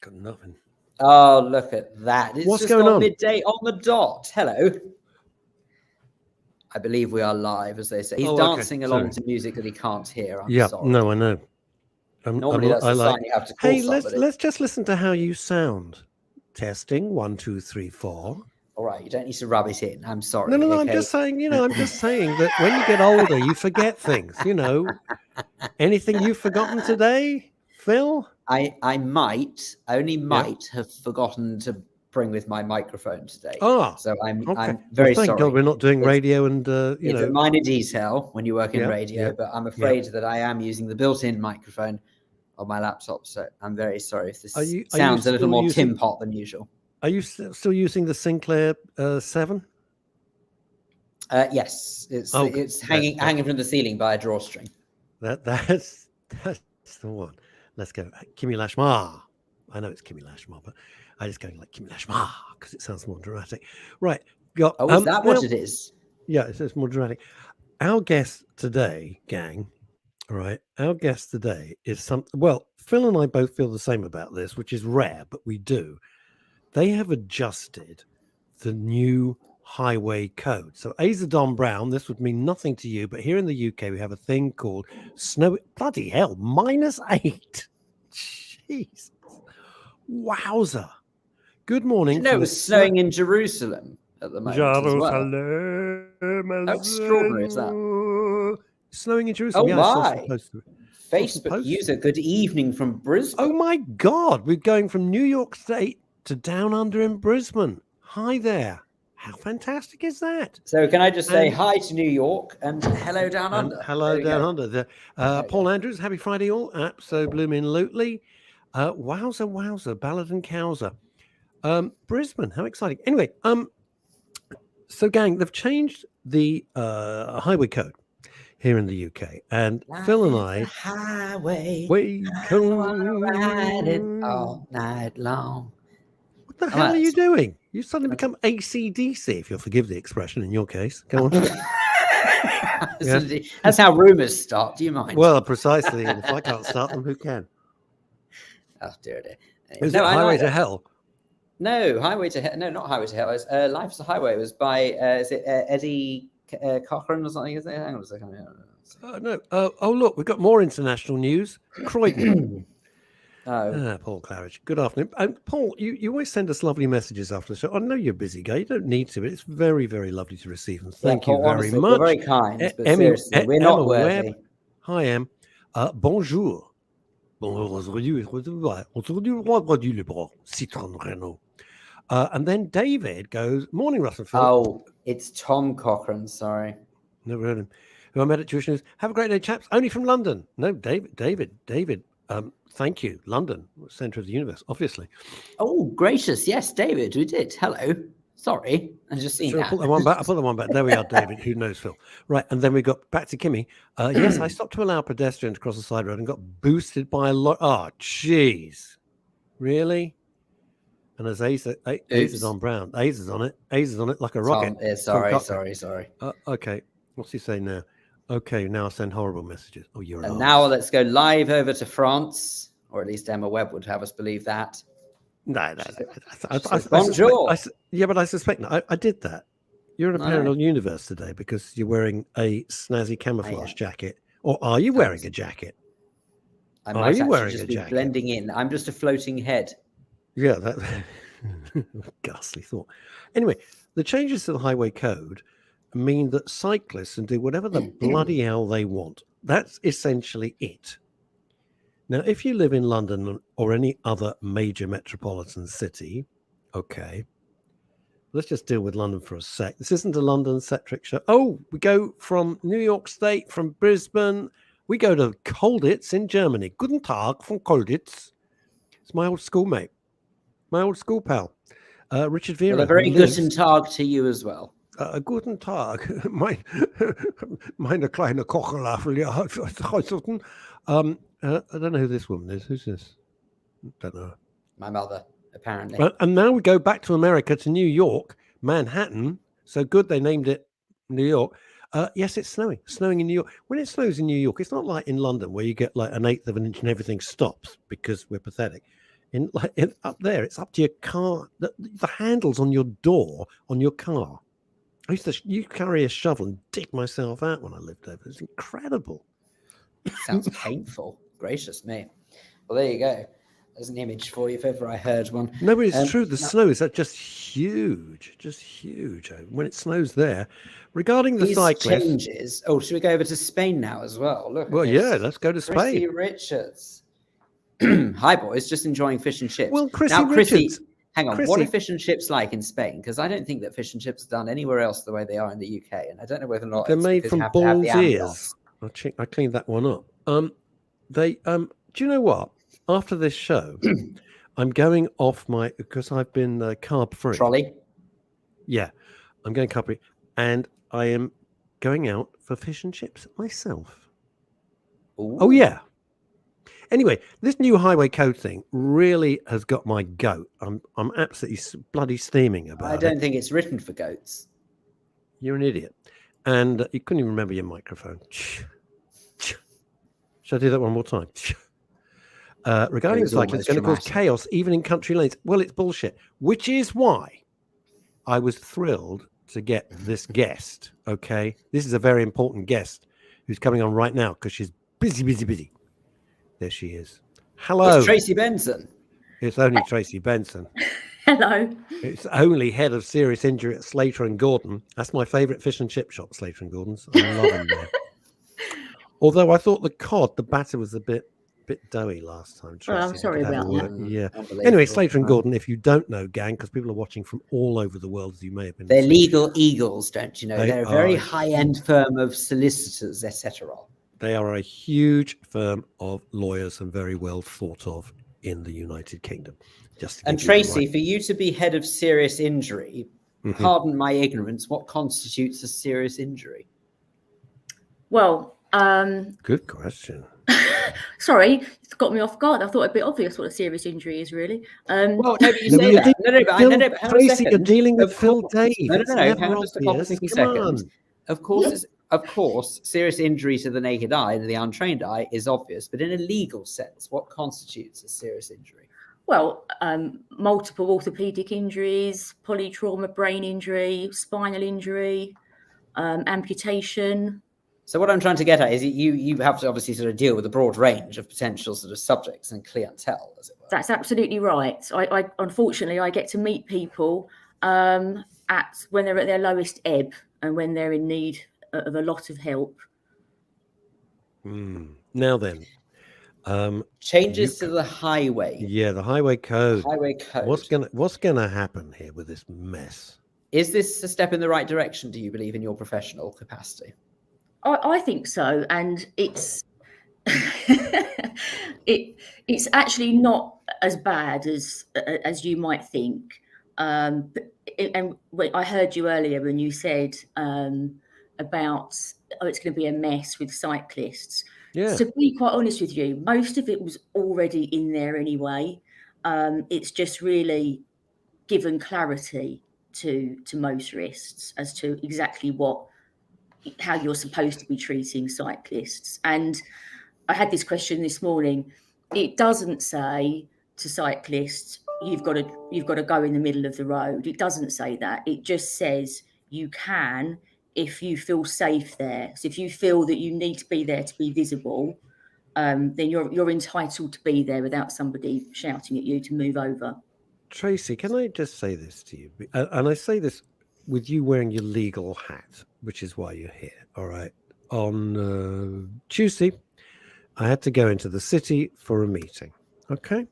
Got nothing. Oh, look at that. It's What's just going on? midday on the dot. Hello. I believe we are live, as they say. He's dancing along to music that he can't hear. I'm sorry. No, I know. Normally that's a sign you have to call somebody. Let's just listen to how you sound. Testing 1, 2, 3, 4. All right, you don't need to rub it in. I'm sorry. No. Okay? I'm just saying. I'm just saying that when you get older, you forget things. Anything you've forgotten today, Phil? I might have forgotten to bring with my microphone today. So I'm very sorry. Thank God we're not doing radio and it's a minor detail when you work in radio, but I'm afraid that I am using the built-in microphone on my laptop. So I'm very sorry if this sounds a little more Tim Pot than usual. Are you still using the Sinclair 7? Yes, it's hanging from the ceiling by a drawstring. That's the one. Let's go. Kimi Lashmar. I know it's Kimi Lashmar, but I just going like Kimi Lashmar because it sounds more dramatic. Right. Is that what it is? Yeah, it's more dramatic. Our guest today, gang, right? Our guest today is Phil and I both feel the same about this, which is rare, but we do. They have adjusted the new highway code. So Azadon Brown, this would mean nothing to you, but here in the UK we have a thing called bloody hell, -8. Jeez. Wowza. Good morning. It was snowing in Jerusalem at the moment. Jerusalem. How extraordinary is that? Snowing in Jerusalem. My. Facebook user, good evening from Brisbane. Oh my God. We're going from New York State to down under in Brisbane. Hi there. How fantastic is that? So can I just say hi to New York and hello down under? Hello down under. Paul Andrews, happy Friday all. Absolutely. Wowza, Ballad and Cowser. Brisbane, how exciting. Anyway, so gang, they've changed the highway code here in the UK. And Phil and I... highway. We can ride it all night long. What the hell are you doing? You suddenly become AC/DC, if you'll forgive the expression in your case. Go on. That's how rumours start. Do you mind? Well, precisely. And if I can't start them, who can? Oh, dear. Is it Highway to Hell? No, Highway to Hell. No, not Highway to Hell. It was Life's a Highway. It was by, is it Eddie Cochran or something? Is it? Hang on a second. No. Oh, look, we've got more international news. Croydon. Paul Claridge. Good afternoon. Paul, you always send us lovely messages after the show. I know you're a busy guy. You don't need to, but it's very, very lovely to receive them. Thank you very much. You're very kind, but seriously, we're not worthy. Webb. Hi, Em. Bonjour. And then David goes, morning, Russ and Phil. Oh, it's Tom Cochran. Sorry. Never heard him. Who I met at Jewish News. Have a great day, chaps. Only from London. No, David. Thank you. London, centre of the universe, obviously. Oh, gracious. Yes, David, we did. Hello. Sorry. I just seen that. I'll put the one back. There we are, David. Who knows, Phil? Right. And then we got back to Kimmy. Yes, I stopped to allow pedestrians to cross the side road and got boosted by a lot. Oh, jeez. Really? And as Aza's on Brown. Aza's on it like a rocket. Sorry. Okay. What's he saying now? Okay, now I send horrible messages. Oh, you're and now let's go live over to France, or at least Emma Webb would have us believe that. No. Bonjour. But I suspect I did that. You're in a parallel universe today because you're wearing a snazzy camouflage jacket. Or are you wearing a jacket? Are you wearing a jacket? Blending in. I'm just a floating head. Yeah, that ghastly thought. Anyway, the changes to the highway code mean that cyclists can do whatever the bloody hell they want. That's essentially it. Now, if you live in London or any other major metropolitan city, okay, let's just deal with London for a sec. This isn't a London-centric show. Oh, we go from New York State, from Brisbane. We go to Colditz in Germany. Guten Tag from Colditz. It's my old schoolmate, my old school pal, Richard Vera. Well, a very guten Tag to you as well. Guten Tag, meine kleine Kochelafel. I don't know who this woman is. Who's this? Don't know. My mother, apparently. And now we go back to America, to New York, Manhattan. So good they named it New York. Yes, it's snowing in New York. When it snows in New York, it's not like in London where you get like 1/8 of an inch and everything stops because we're pathetic. Up there. It's up to your car. The handles on your door on your car. I used to carry a shovel and dig myself out when I lived over. It's incredible. Sounds painful. Gracious me. Well, there you go. There's an image for you if ever I heard one. No, but it's true. The snow is just huge. When it snows there. Regarding the cyclists. Changes. Oh, should we go over to Spain now as well? Look. Well, yeah, let's go to Spain. Chrissy Richards. Hi, boys. Just enjoying fish and chips. Well, Richards. Hang on. What are fish and chips like in Spain? Because I don't think that fish and chips are done anywhere else the way they are in the UK. And I don't know whether or not they're made from bull's ears. I cleaned that one up. Do you know what? After this show, I'm going off because I've been carb free. Trolley? Yeah, I'm going carb free. And I am going out for fish and chips myself. Ooh. Oh, yeah. Anyway, this new highway code thing really has got my goat. I'm absolutely bloody steaming about it. I don't think it's written for goats. You're an idiot. And you couldn't even remember your microphone. Shall I do that one more time? Regarding cyclists, it's going to cause chaos even in country lanes. Well, it's bullshit, which is why I was thrilled to get this guest. Okay, this is a very important guest who's coming on right now because she's busy. There she is. Hello. It's Tracy Benson. It's only Tracy Benson. Hello. It's only head of serious injury at Slater and Gordon. That's my favourite fish and chip shop, Slater and Gordon's. I love them there. Although I thought the batter was a bit doughy last time. Tracy. I'm sorry about that. Yeah. Anyway, Slater and Gordon, if you don't know, gang, because people are watching from all over the world, as you may have been. They're legal eagles, don't you know? They're a very high-end firm of solicitors, etc. They are a huge firm of lawyers and very well thought of in the United Kingdom. And Tracy, for you to be head of serious injury, pardon my ignorance, what constitutes a serious injury? Well, good question. Sorry, it's got me off guard. I thought it'd be obvious what a serious injury is, really. Well, no, but you say that. No, but Tracy, you're dealing with Phil Dave. No. Hang on just a couple seconds. Of course, serious injury to the naked eye, to the untrained eye, is obvious. But in a legal sense, what constitutes a serious injury? Well, multiple orthopedic injuries, polytrauma brain injury, spinal injury, amputation. So what I'm trying to get at is you have to obviously sort of deal with a broad range of potential sort of subjects and clientele, as it were. That's absolutely right. I unfortunately I get to meet people when they're at their lowest ebb and when they're in need of a lot of help. Now then, changes to the highway. Yeah, the highway code. Highway code. What's gonna happen here with this mess? Is this a step in the right direction? Do you believe in your professional capacity? I think so, and it's it's actually not as bad as you might think. And I heard you earlier when you said about it's going to be a mess with cyclists. Yeah. To be quite honest with you, most of it was already in there anyway. It's just really given clarity to motorists as to exactly how you're supposed to be treating cyclists. And I had this question this morning. It doesn't say to cyclists, you've got to go in the middle of the road. It doesn't say that. It just says you can if you feel safe there. So if you feel that you need to be there to be visible, then you're entitled to be there without somebody shouting at you to move over. Tracy, can I just say this to you? And I say this with you wearing your legal hat, which is why you're here. All right. On Tuesday, I had to go into the city for a meeting. Okay.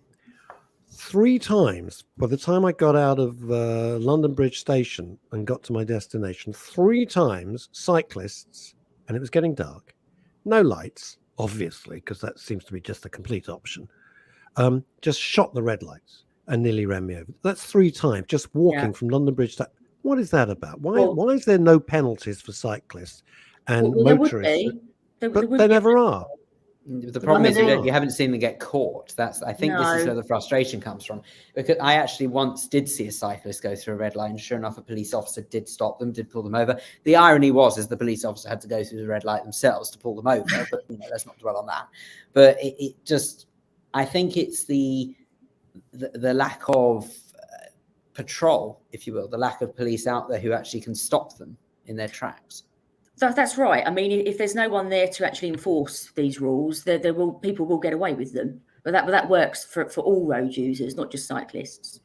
3 times by the time I got out of London Bridge Station and got to my destination, 3 times cyclists, and it was getting dark, no lights, obviously, because that seems to be just a complete option, just shot the red lights and nearly ran me over. That's 3 times just walking from London Bridge Station. What is that about? Why is there no penalties for cyclists and motorists? But there never are. The problem is you haven't seen them get caught. I think this is where the frustration comes from. Because I actually once did see a cyclist go through a red light, and sure enough, a police officer did stop them, did pull them over. The irony is the police officer had to go through the red light themselves to pull them over. But let's not dwell on that. But it just, I think it's the the lack of patrol, if you will, the lack of police out there who actually can stop them in their tracks. That's right. I mean, if there's no one there to actually enforce these rules, people will get away with them. But that works for all road users, not just cyclists.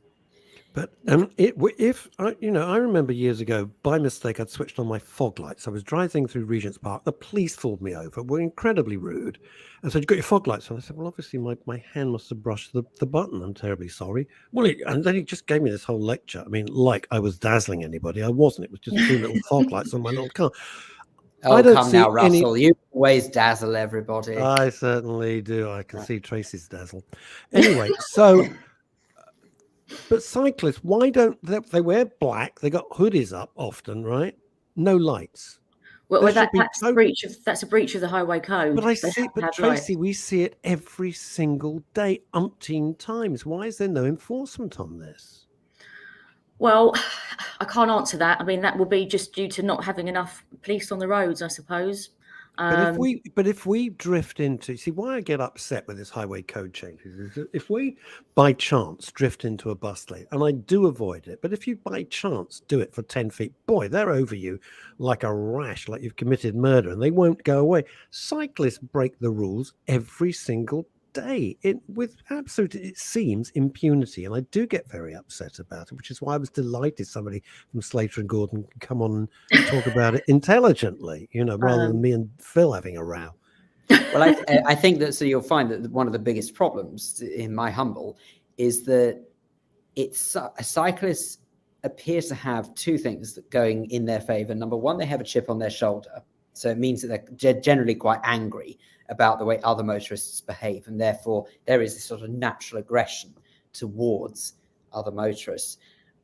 But I remember years ago, by mistake, I'd switched on my fog lights. I was driving through Regent's Park. The police pulled me over, were incredibly rude, and said, "You got your fog lights on?" I said, "Well, obviously my hand must have brushed the button. I'm terribly sorry." Well, and then he just gave me this whole lecture. I mean, like I was dazzling anybody. I wasn't. It was just two little fog lights on my little car. Oh, come now, Russell. You always dazzle everybody. I certainly do. I can see Tracy's dazzle. Anyway, so... But cyclists, why don't they wear black? They got hoodies up often, right? No lights. Well, that's a breach of the highway code. But Tracy, we see it every single day, umpteen times. Why is there no enforcement on this? Well, I can't answer that. I mean, that will be just due to not having enough police on the roads, I suppose. But if we drift into, see, why I get upset with this highway code changes is that if we by chance drift into a bus lane, and I do avoid it, but if you by chance do it for 10 feet, boy, they're over you like a rash, like you've committed murder, and they won't go away. Cyclists break the rules every single day with absolute, it seems, impunity, and I do get very upset about it, which is why I was delighted somebody from Slater and Gordon could come on and talk about it intelligently, rather than me and Phil having a row. Well, I think that, so you'll find that one of the biggest problems, in my humble, is that cyclists appear to have two things that going in their favor. Number one, they have a chip on their shoulder, so it means that they're generally quite angry about the way other motorists behave, and therefore there is this sort of natural aggression towards other motorists.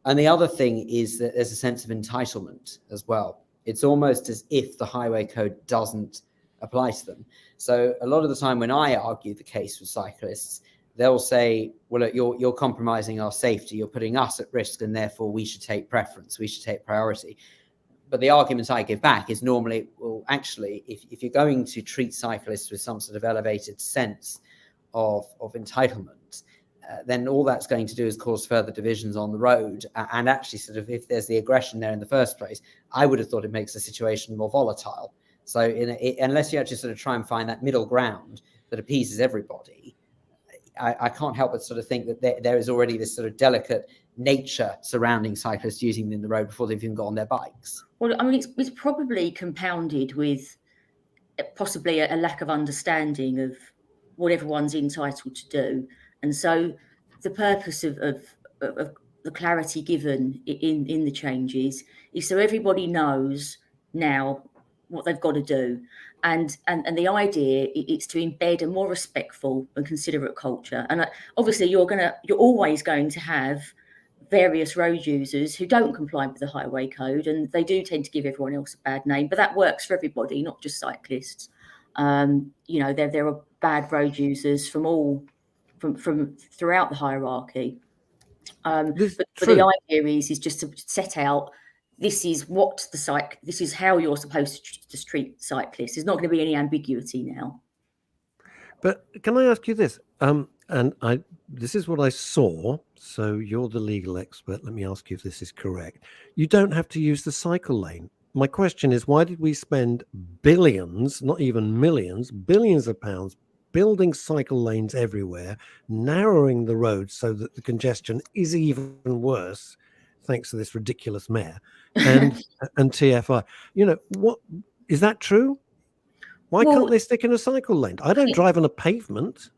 And the other thing is that there's a sense of entitlement as well. It's almost as if the highway code doesn't apply to them. So a lot of the time when I argue the case with cyclists, they'll say, well, look, you're compromising our safety, you're putting us at risk, and therefore we should take preference, we should take priority. But the argument I give back is normally, well, actually, if you're going to treat cyclists with some sort of elevated sense of entitlement, then all that's going to do is cause further divisions on the road. And actually, sort of, if there's the aggression there in the first place, I would have thought it makes the situation more volatile. So unless you actually sort of try and find that middle ground that appeases everybody, I can't help but sort of think that there is already this sort of delicate nature surrounding cyclists using them in the road before they've even got on their bikes. Well, I mean, it's probably compounded with possibly a lack of understanding of what everyone's entitled to do. And so the purpose of the clarity given in the changes is so everybody knows now what they've got to do. And the idea is to embed a more respectful and considerate culture. And obviously you're always going to have various road users who don't comply with the highway code, and they do tend to give everyone else a bad name, but that works for everybody, not just cyclists. There are bad road users from throughout the hierarchy. But the idea is just to set out, this is how you're supposed to treat cyclists. There's not going to be any ambiguity now. But can I ask you this? This is what I saw. So you're the legal expert. Let me ask you if this is correct. You don't have to use the cycle lane. My question is, why did we spend billions, not even millions, billions of pounds building cycle lanes everywhere, narrowing the roads so that the congestion is even worse, thanks to this ridiculous mayor and TFI? What is that true? Why can't they stick in a cycle lane? I don't drive on a pavement.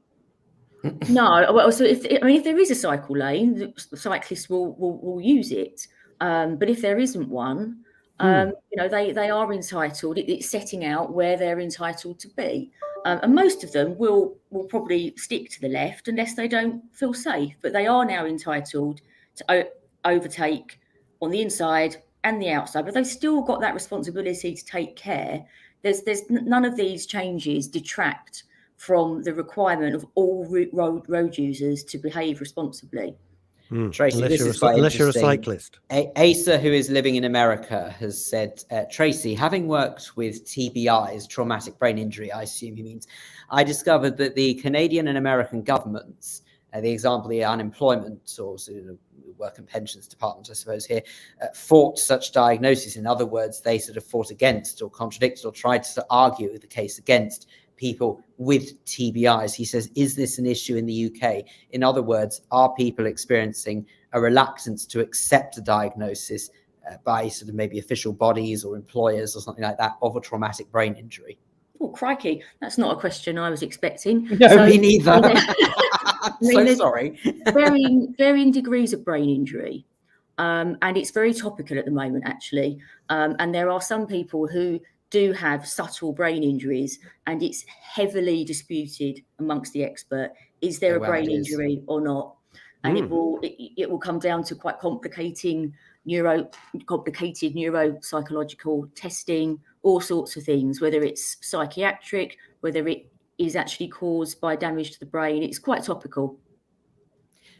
No, well, so if there is a cycle lane, the cyclists will use it. But if there isn't one, they are entitled. It's setting out where they're entitled to be, and most of them will probably stick to the left unless they don't feel safe. But they are now entitled to overtake on the inside and the outside. But they've still got that responsibility to take care. There's none of these changes detract from the requirement of all road users to behave responsibly. Tracy, unless you're a cyclist. Asa, who is living in America, has said, Tracy, having worked with TBIs, traumatic brain injury, I assume he means, I discovered that the Canadian and American governments The example, the unemployment or sort of work and pensions department, I suppose, here, fought such diagnosis. In other words, they sort of fought against or contradicted or tried to argue the case against people with TBIs. He says, is this an issue in the UK? In other words, are people experiencing a reluctance to accept a diagnosis by sort of maybe official bodies or employers or something like that of a traumatic brain injury? Oh, crikey. That's not a question I was expecting. No, me neither. Sorry. varying degrees of brain injury. And it's very topical at the moment, actually. And there are some people who do have subtle brain injuries, and it's heavily disputed amongst the expert. Is there a brain injury or not? And it will come down to quite complicated neuropsychological testing, all sorts of things, whether it's psychiatric, whether it is actually caused by damage to the brain. It's quite topical.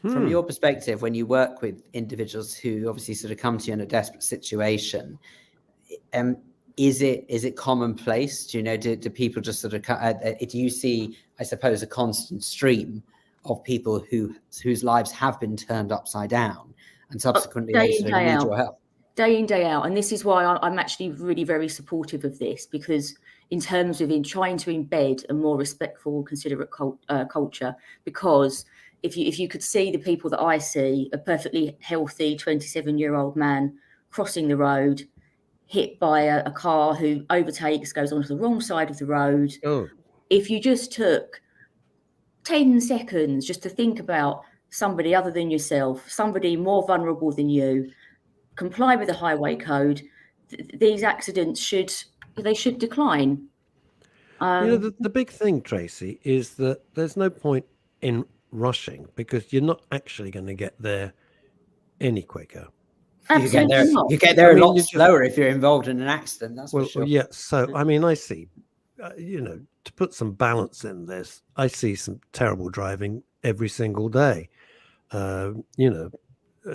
From your perspective, when you work with individuals who obviously sort of come to you in a desperate situation, is it commonplace? Do you know, do people just sort of, do you see, I suppose, a constant stream of people whose lives have been turned upside down and subsequently they sort of need your help? Day in, day out. And this is why I'm actually really very supportive of this, because in terms of trying to embed a more respectful, considerate culture, because if you could see the people that I see, a perfectly healthy 27-year-old man crossing the road, hit by a car who overtakes, goes onto the wrong side of the road. Oh. If you just took 10 seconds just to think about somebody other than yourself, somebody more vulnerable than you, comply with the highway code, these accidents should decline. The big thing, Tracy, is that there's no point in rushing, because you're not actually going to get there any quicker. Absolutely you get there a lot slower if you're involved in an accident, that's for sure. Yeah, so I mean, I see, to put some balance in this, I see some terrible driving every single day,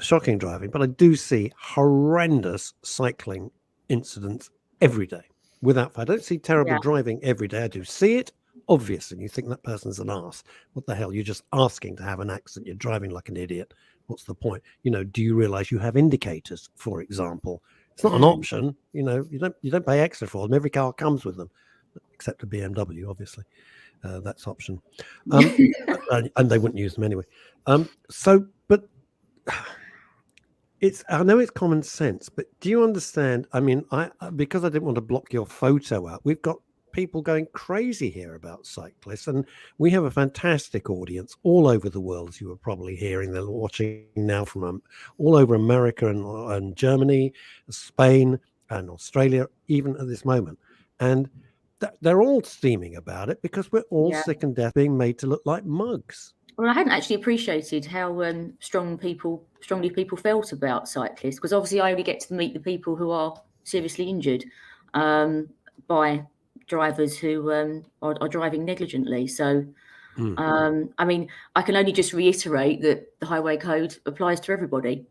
shocking driving, but I do see horrendous cycling incidents every day. I don't see terrible driving every day. I do see it, obviously. And you think that person's an arse. What the hell? You're just asking to have an accident. You're driving like an idiot. What's the point? Do you realize you have indicators, for example? It's not an option. You don't pay extra for them. Every car comes with them, except a BMW, obviously. That's option. And they wouldn't use them anyway. But I know it's common sense, but do you understand? I mean, because I didn't want to block your photo out, we've got people going crazy here about cyclists, and we have a fantastic audience all over the world, as you were probably hearing. They're watching now from all over America and Germany, Spain and Australia, even at this moment. And they're all steaming about it because we're all sick and deaf being made to look like mugs. Well, I hadn't actually appreciated how strongly people felt about cyclists, because obviously I only get to meet the people who are seriously injured by drivers who are driving negligently. So, I mean, I can only just reiterate that the highway code applies to everybody.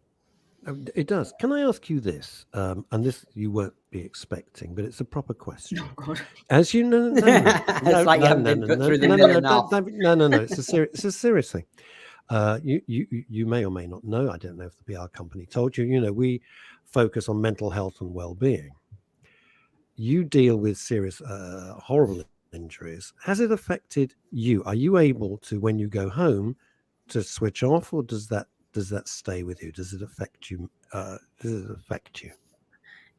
It does. Can I ask you this? And this you won't be expecting, but it's a proper question. Oh, God. As you know, it's like you haven't been put through the mill enough. No. It's a serious thing. You may or may not know. I don't know if the PR company told you. We focus on mental health and well-being. You deal with serious, horrible injuries. Has it affected you? Are you able to, when you go home, to switch off, or does that stay with you? Does it affect you?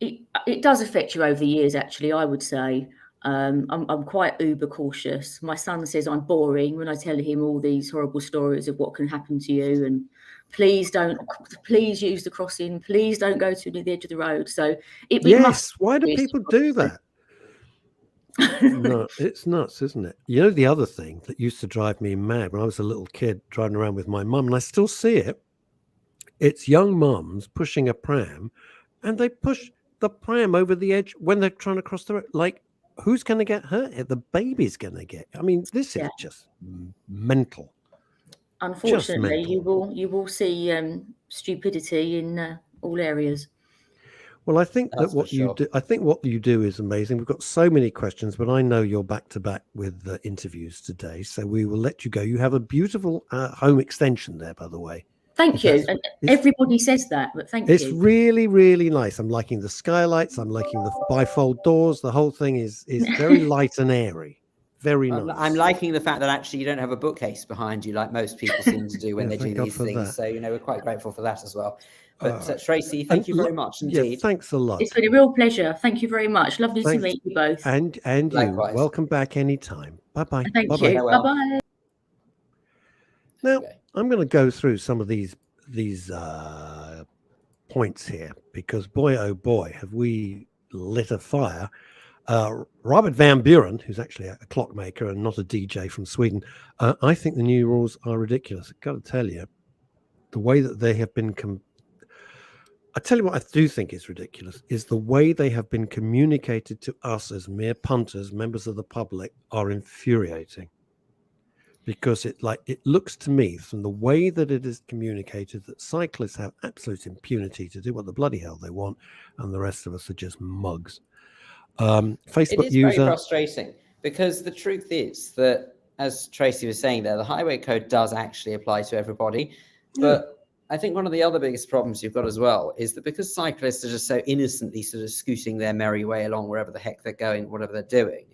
It does affect you over the years, actually, I would say. I'm quite uber cautious. My son says I'm boring when I tell him all these horrible stories of what can happen to you, and please use the crossing, please don't go to the edge of the road. So why do people do that? No, it's nuts, isn't it? The other thing that used to drive me mad when I was a little kid driving around with my mum, and I still see it, it's young mums pushing a pram, and they push the pram over the edge when they're trying to cross the road. Like, who's going to get hurt? The baby's going to get. I mean, this is just mental. Unfortunately, you will see stupidity in all areas. Well, I think That's that what for you sure. do, I think what you do is amazing. We've got so many questions, but I know you're back to back with interviews today, so we will let you go. You have a beautiful home extension there, by the way. Thank you. And everybody says that, but thank you. It's really, really nice. I'm liking the skylights. I'm liking the bifold doors. The whole thing is very light and airy. Very nice. I'm liking the fact that actually you don't have a bookcase behind you like most people seem to do when they do these things. That. So, we're quite grateful for that as well. But Tracy, thank you very much indeed. Yeah, thanks a lot. It's been a real pleasure. Thank you very much. Lovely to meet you both. And Likewise. You. Welcome back anytime. Bye-bye. Thank you. Bye-bye. Now, I'm going to go through some of these points here, because boy, oh boy, have we lit a fire. Robert Van Buren, who's actually a clockmaker and not a DJ from Sweden, I think the new rules are ridiculous. I've got to tell you, the way that they have been I tell you what I do think is ridiculous is the way they have been communicated to us as mere punters, members of the public, are infuriating. Because it looks to me from the way that it is communicated that cyclists have absolute impunity to do what the bloody hell they want, and the rest of us are just mugs. Facebook it is user. very frustrating, because the truth is that, as Tracy was saying there, the highway code does actually apply to everybody. But I think one of the other biggest problems you've got as well is that because cyclists are just so innocently sort of scooting their merry way along wherever the heck they're going, whatever they're doing,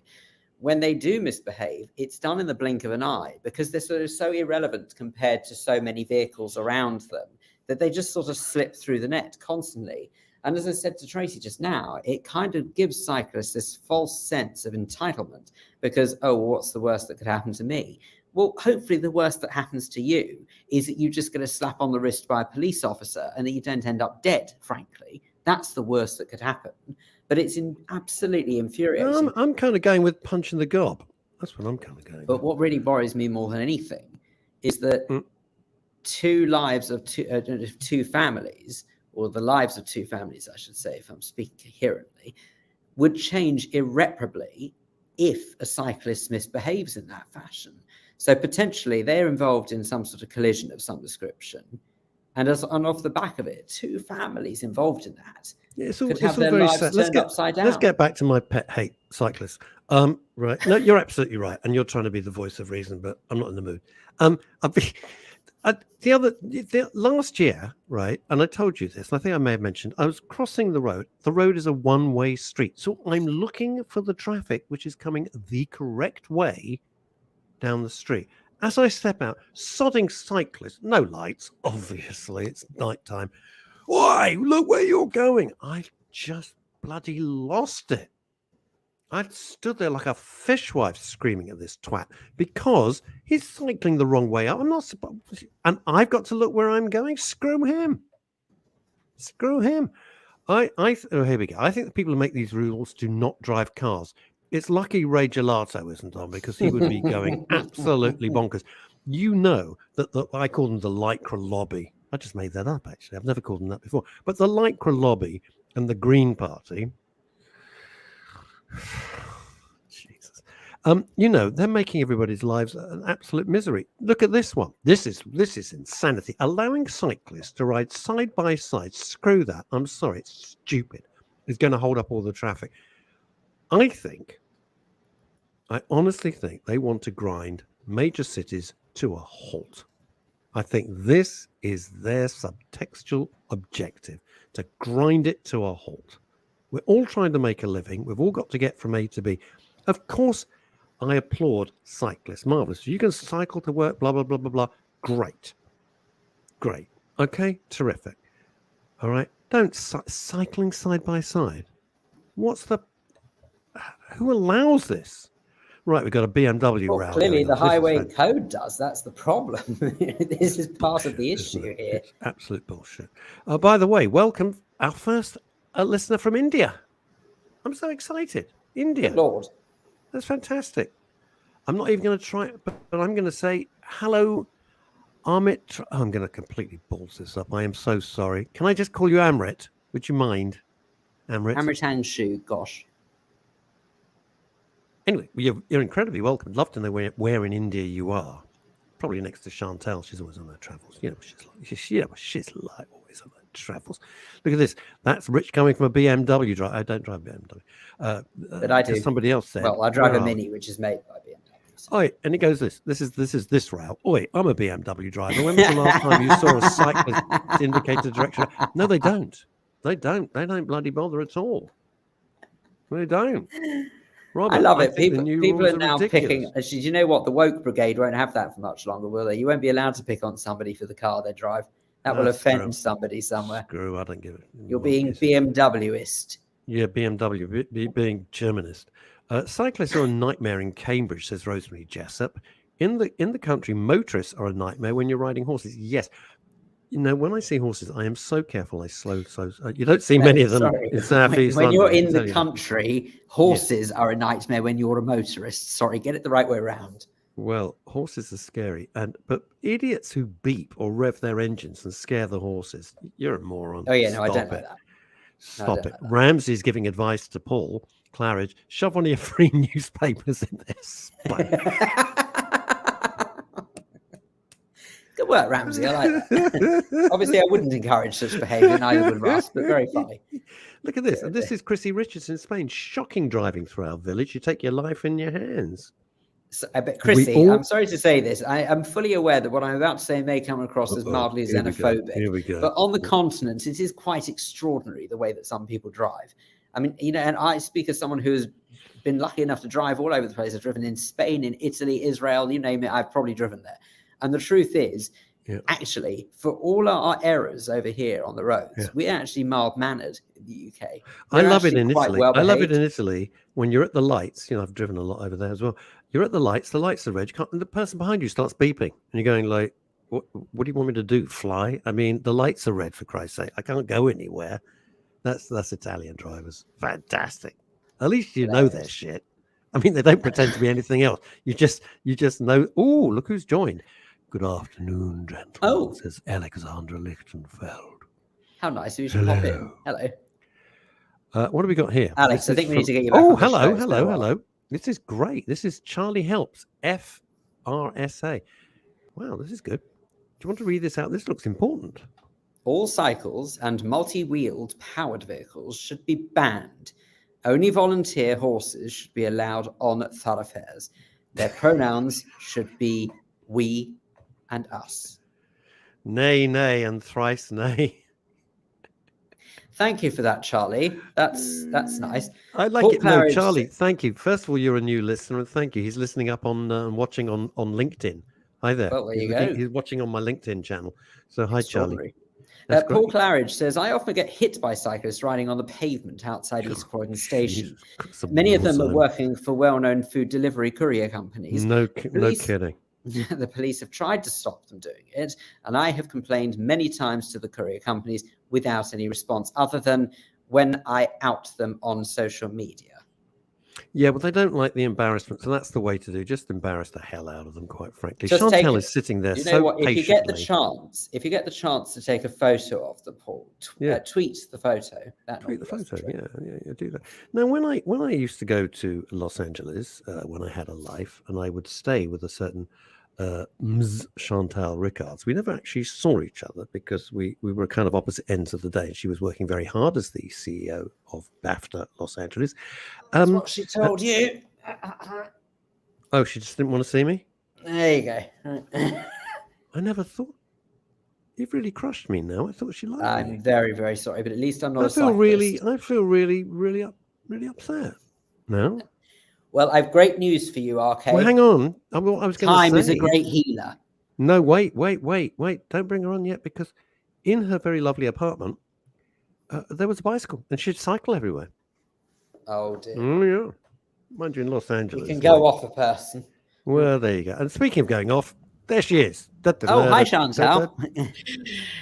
when they do misbehave, it's done in the blink of an eye, because they're sort of so irrelevant compared to so many vehicles around them that they just sort of slip through the net constantly. And as I said to Tracy just now, it kind of gives cyclists this false sense of entitlement because, oh, well, what's the worst that could happen to me? Well, hopefully the worst that happens to you is that you just get a slap on the wrist by a police officer and that you don't end up dead, frankly. That's the worst that could happen. But it's absolutely infuriating. I'm kind of going with punch in the gob. That's what I'm kind of going But what really worries me more than anything is that two lives of two families, or the lives of two families, I should say, if I'm speaking coherently, would change irreparably if a cyclist misbehaves in that fashion. So potentially they're involved in some sort of collision of some description. And off the back of it, two families involved in that could have their lives turned upside down. Let's get back to my pet hate cyclists. Right. No, you're absolutely right. And you're trying to be the voice of reason, but I'm not in the mood. Last year, right, and I told you this, and I think I may have mentioned, I was crossing the road. The road is a one-way street. So I'm looking for the traffic which is coming the correct way down the street. As I step out, sodding cyclists, no lights, obviously, it's nighttime. Why? Look where you're going. I just bloody lost it. I stood there like a fishwife screaming at this twat because he's cycling the wrong way up. I'm not supposed, and I've got to look where I'm going. Screw him. Screw him. Here we go. I think the people who make these rules do not drive cars. It's lucky Ray Gelato isn't on, because he would be going absolutely bonkers. You know that I call them the Lycra lobby. I just made that up, actually. I've never called them that before. But the Lycra lobby and the Green Party, Jesus, they're making everybody's lives an absolute misery. Look at this one. This is insanity. Allowing cyclists to ride side by side. Screw that. I'm sorry. It's stupid. It's going to hold up all the traffic. I honestly think they want to grind major cities to a halt. I think this is their subtextual objective, to grind it to a halt. We're all trying to make a living. We've all got to get from A to B. Of course, I applaud cyclists. Marvelous. You can cycle to work, blah, blah, blah, blah, blah. Great. Okay, terrific. All right. Don't cycling side by side. Who allows this? Right, we've got a BMW round. Clearly, the highway code does. That's the problem. This is part of the issue here. It's absolute bullshit. By the way, welcome our first listener from India. I'm so excited. India. Good Lord. That's fantastic. I'm not even going to try it, but I'm going to say hello, Amit. I'm going to completely balls this up. I am so sorry. Can I just call you Amrit? Would you mind? Amrit? Amritanshu, gosh. Anyway, you're incredibly welcome. I'd love to know where in India you are. Probably next to Chantal. She's always on her travels. She's like always on her travels. Look at this. That's Rich coming from a BMW driver. I don't drive a BMW. But I do. Somebody else said. Well, I drive a Mini, which is made by BMW. So. Oi, and it goes this. This is this route. Oi, I'm a BMW driver. When was the last time you saw a cyclist indicate the direction? No, they don't. They don't bloody bother at all. They don't. Robert, I love it. People are now ridiculous. picking. Do you know what? The woke brigade won't have that for much longer, will they? You won't be allowed to pick on somebody for the car they drive. That will offend somebody somewhere. Screw, I don't give it. You're being BMWist. Yeah, BMW, being Germanist. Cyclists are a nightmare in Cambridge, says Rosemary Jessup. In the country, motorists are a nightmare when you're riding horses. Yes. You know, when I see horses, I am so careful. I slow. You don't see many of them in Southeast When London. you're in the country, horses are a nightmare when you're a motorist. Sorry, get it the right way around. Well, horses are scary, but idiots who beep or rev their engines and scare the horses, you're a moron. Oh yeah, no, I don't know that. Stop it. Ramsey's giving advice to Paul Claridge. Shove one of your free newspapers in this. Good work, Ramsey. I like that. Obviously, I wouldn't encourage such behaviour, neither would Russ, but very funny. Look at this. And this is Chrissy Richards in Spain. Shocking driving through our village. You take your life in your hands. So, but Chrissy, I'm sorry to say this. I'm fully aware that what I'm about to say may come across as mildly xenophobic. Here we go. But on the continent, it is quite extraordinary the way that some people drive. I mean, you know, and I speak as someone who has been lucky enough to drive all over the place. I've driven in Spain, in Italy, Israel, you name it. I've probably driven there. And the truth is, actually, for all our errors over here on the roads, we're actually mild-mannered in the UK. I love it in Italy. I love it in Italy when you're at the lights. You know, I've driven a lot over there as well. You're at the lights are red, and the person behind you starts beeping. And you're going like, what do you want me to do, fly? I mean, the lights are red, for Christ's sake. I can't go anywhere. That's Italian drivers. Fantastic. At least you know their shit. I mean, they don't pretend to be anything else. You just know. Oh, look who's joined. Good afternoon, gentlemen, says Alexandra Lichtenfeld. How nice. You should pop in. Hello. What have we got here? Alex, I think we need to get you back. Oh, hello. This is great. This is Charlie Helps, FRSA. Wow, this is good. Do you want to read this out? This looks important. All cycles and multi-wheeled powered vehicles should be banned. Only volunteer horses should be allowed on thoroughfares. Their pronouns should be we and us. Nay, nay, and thrice nay. Thank you for that, Charlie. That's nice. I like it. No, Charlie, thank you. First of all, you're a new listener, and thank you. He's listening up on watching on LinkedIn. Hi there. Well, there you go. He's watching on my LinkedIn channel. So hi, Charlie. Paul Claridge says, I often get hit by cyclists riding on the pavement outside East Croydon Station. Many of them are working for well-known food delivery courier companies. No kidding. The police have tried to stop them doing it, and I have complained many times to the courier companies without any response, other than when I out them on social media. Yeah, but they don't like the embarrassment, so that's the way to do. Just embarrass the hell out of them, quite frankly. Chantal is sitting there patiently. If you get the chance to take a photo of the Paul, tweet the photo. Tweet the photo. Yeah, do that. Now, when I used to go to Los Angeles when I had a life, and I would stay with a certain Ms. Chantal Rickards, we never actually saw each other because we were kind of opposite ends of the day. She was working very hard as the CEO of BAFTA Los Angeles. That's what she told you. Oh, she just didn't want to see me? There you go. I never thought. You've really crushed me now. I thought she liked me. I'm very, very sorry, but at least I'm not I feel really upset. No? Well, I have great news for you, RK. Well, hang on. I was going to say. Time is a great healer. No, wait. Don't bring her on yet, because in her very lovely apartment, there was a bicycle, and she'd cycle everywhere. Oh, dear. Oh, yeah. Mind you, in Los Angeles. You can go off a person. Well, there you go. And speaking of going off, there she is. Hi, Chantal.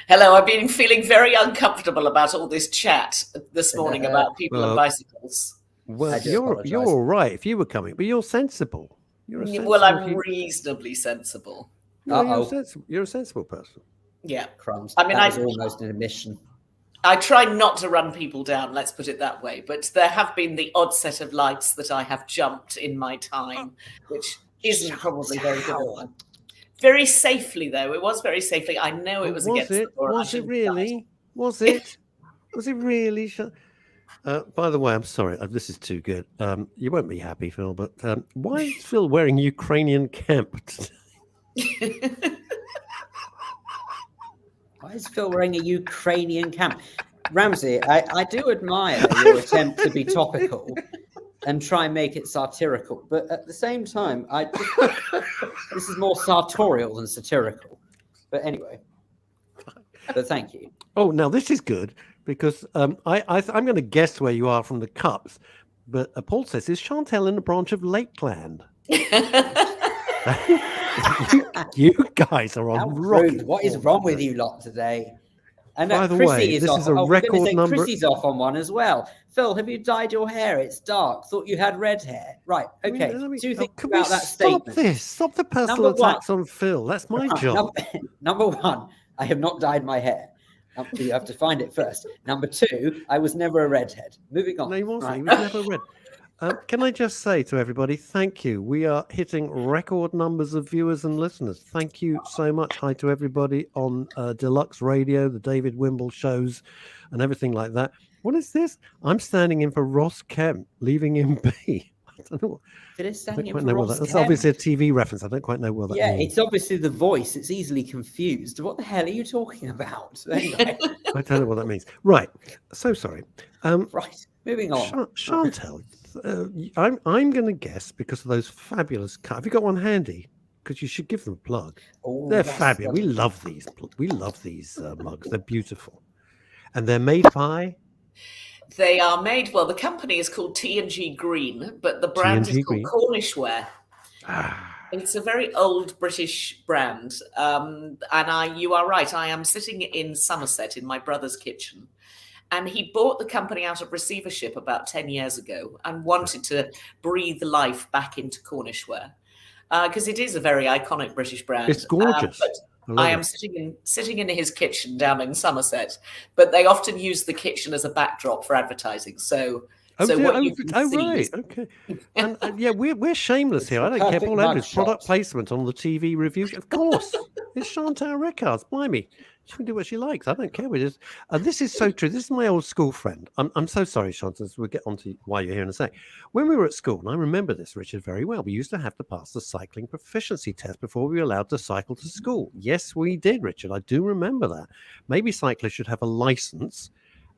Hello. I've been feeling very uncomfortable about all this chat this morning about people and bicycles. Well, you're all right if you were coming, but you're sensible. Well, I'm reasonably sensible. No, you're a sensible person. Yeah. Crumbs. I mean, that was almost an admission. I try not to run people down, let's put it that way. But there have been the odd set of lights that I have jumped in my time, which isn't probably very good. Very safely, though. It was very safely. I know it was against the law. Was it really? Was it? Was it really? By the way, I'm sorry. This is too good. You won't be happy, Phil, but why is Phil wearing Ukrainian camp today? Why is Phil wearing a Ukrainian camp? Ramsey, I do admire your attempt to be topical and try and make it satirical, but at the same time, this is more sartorial than satirical. But anyway, but thank you. Oh, now this is good because I'm going to guess where you are from the cups, but Paul says, is Chantal in a branch of Lakeland? you guys are on rock. What is wrong with you lot today? And by the Chrissy way, this is a record number. Chrissy's off on one as well. Phil, have you dyed your hair? It's dark. Thought you had red hair. Right. Okay. Two things about that statement. Stop this. Stop the personal attacks on Phil. That's my job. Number one, I have not dyed my hair. You have to find it first. Number two, I was never a redhead. Moving on. No, he wasn't. Right. He was never red. Can I just say to everybody, thank you. We are hitting record numbers of viewers and listeners. Thank you so much. Hi to everybody on Deluxe Radio, the David Wimble shows, and everything like that. What is this? I'm standing in for Ross Kemp, leaving him be. I don't know. That's obviously a TV reference. I don't quite know what that means. It's obviously the voice. It's easily confused. What the hell are you talking about? Anyway. I don't know what that means. Right. So sorry. Right. Moving on. Chantal, I'm going to guess because of those fabulous cups. Have you got one handy? Because you should give them a plug. Oh, they're fabulous. We love these. We love these mugs. They're beautiful, and they're made by. They are made. Well, the company is called T&G Green, but the brand is called Cornishware. It's a very old British brand, and you are right. I am sitting in Somerset in my brother's kitchen. And he bought the company out of receivership about 10 years ago and wanted to breathe life back into Cornishware because it is a very iconic British brand. It's gorgeous. I am sitting in his kitchen down in Somerset, but they often use the kitchen as a backdrop for advertising. Right, okay. And yeah, we're shameless here. I don't care. All over is product placement on the TV reviews. Of course, it's Chantal Rickards. Blimey. She can do what she likes. I don't care. This is so true. This is my old school friend. I'm so sorry, Chantal. We'll get on to why you're here in a sec. When we were at school, and I remember this, Richard, very well, we used to have to pass the cycling proficiency test before we were allowed to cycle to school. Yes, we did, Richard. I do remember that. Maybe cyclists should have a license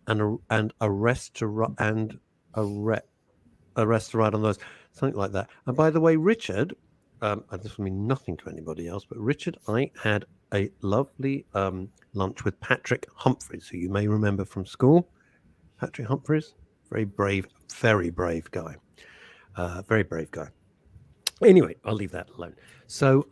and a rest to ride on those, something like that. And by the way, Richard, this will mean nothing to anybody else, but Richard, I had a lovely lunch with Patrick Humphreys, who you may remember from school. Patrick Humphreys, very brave guy. Very brave guy. Anyway, I'll leave that alone. So,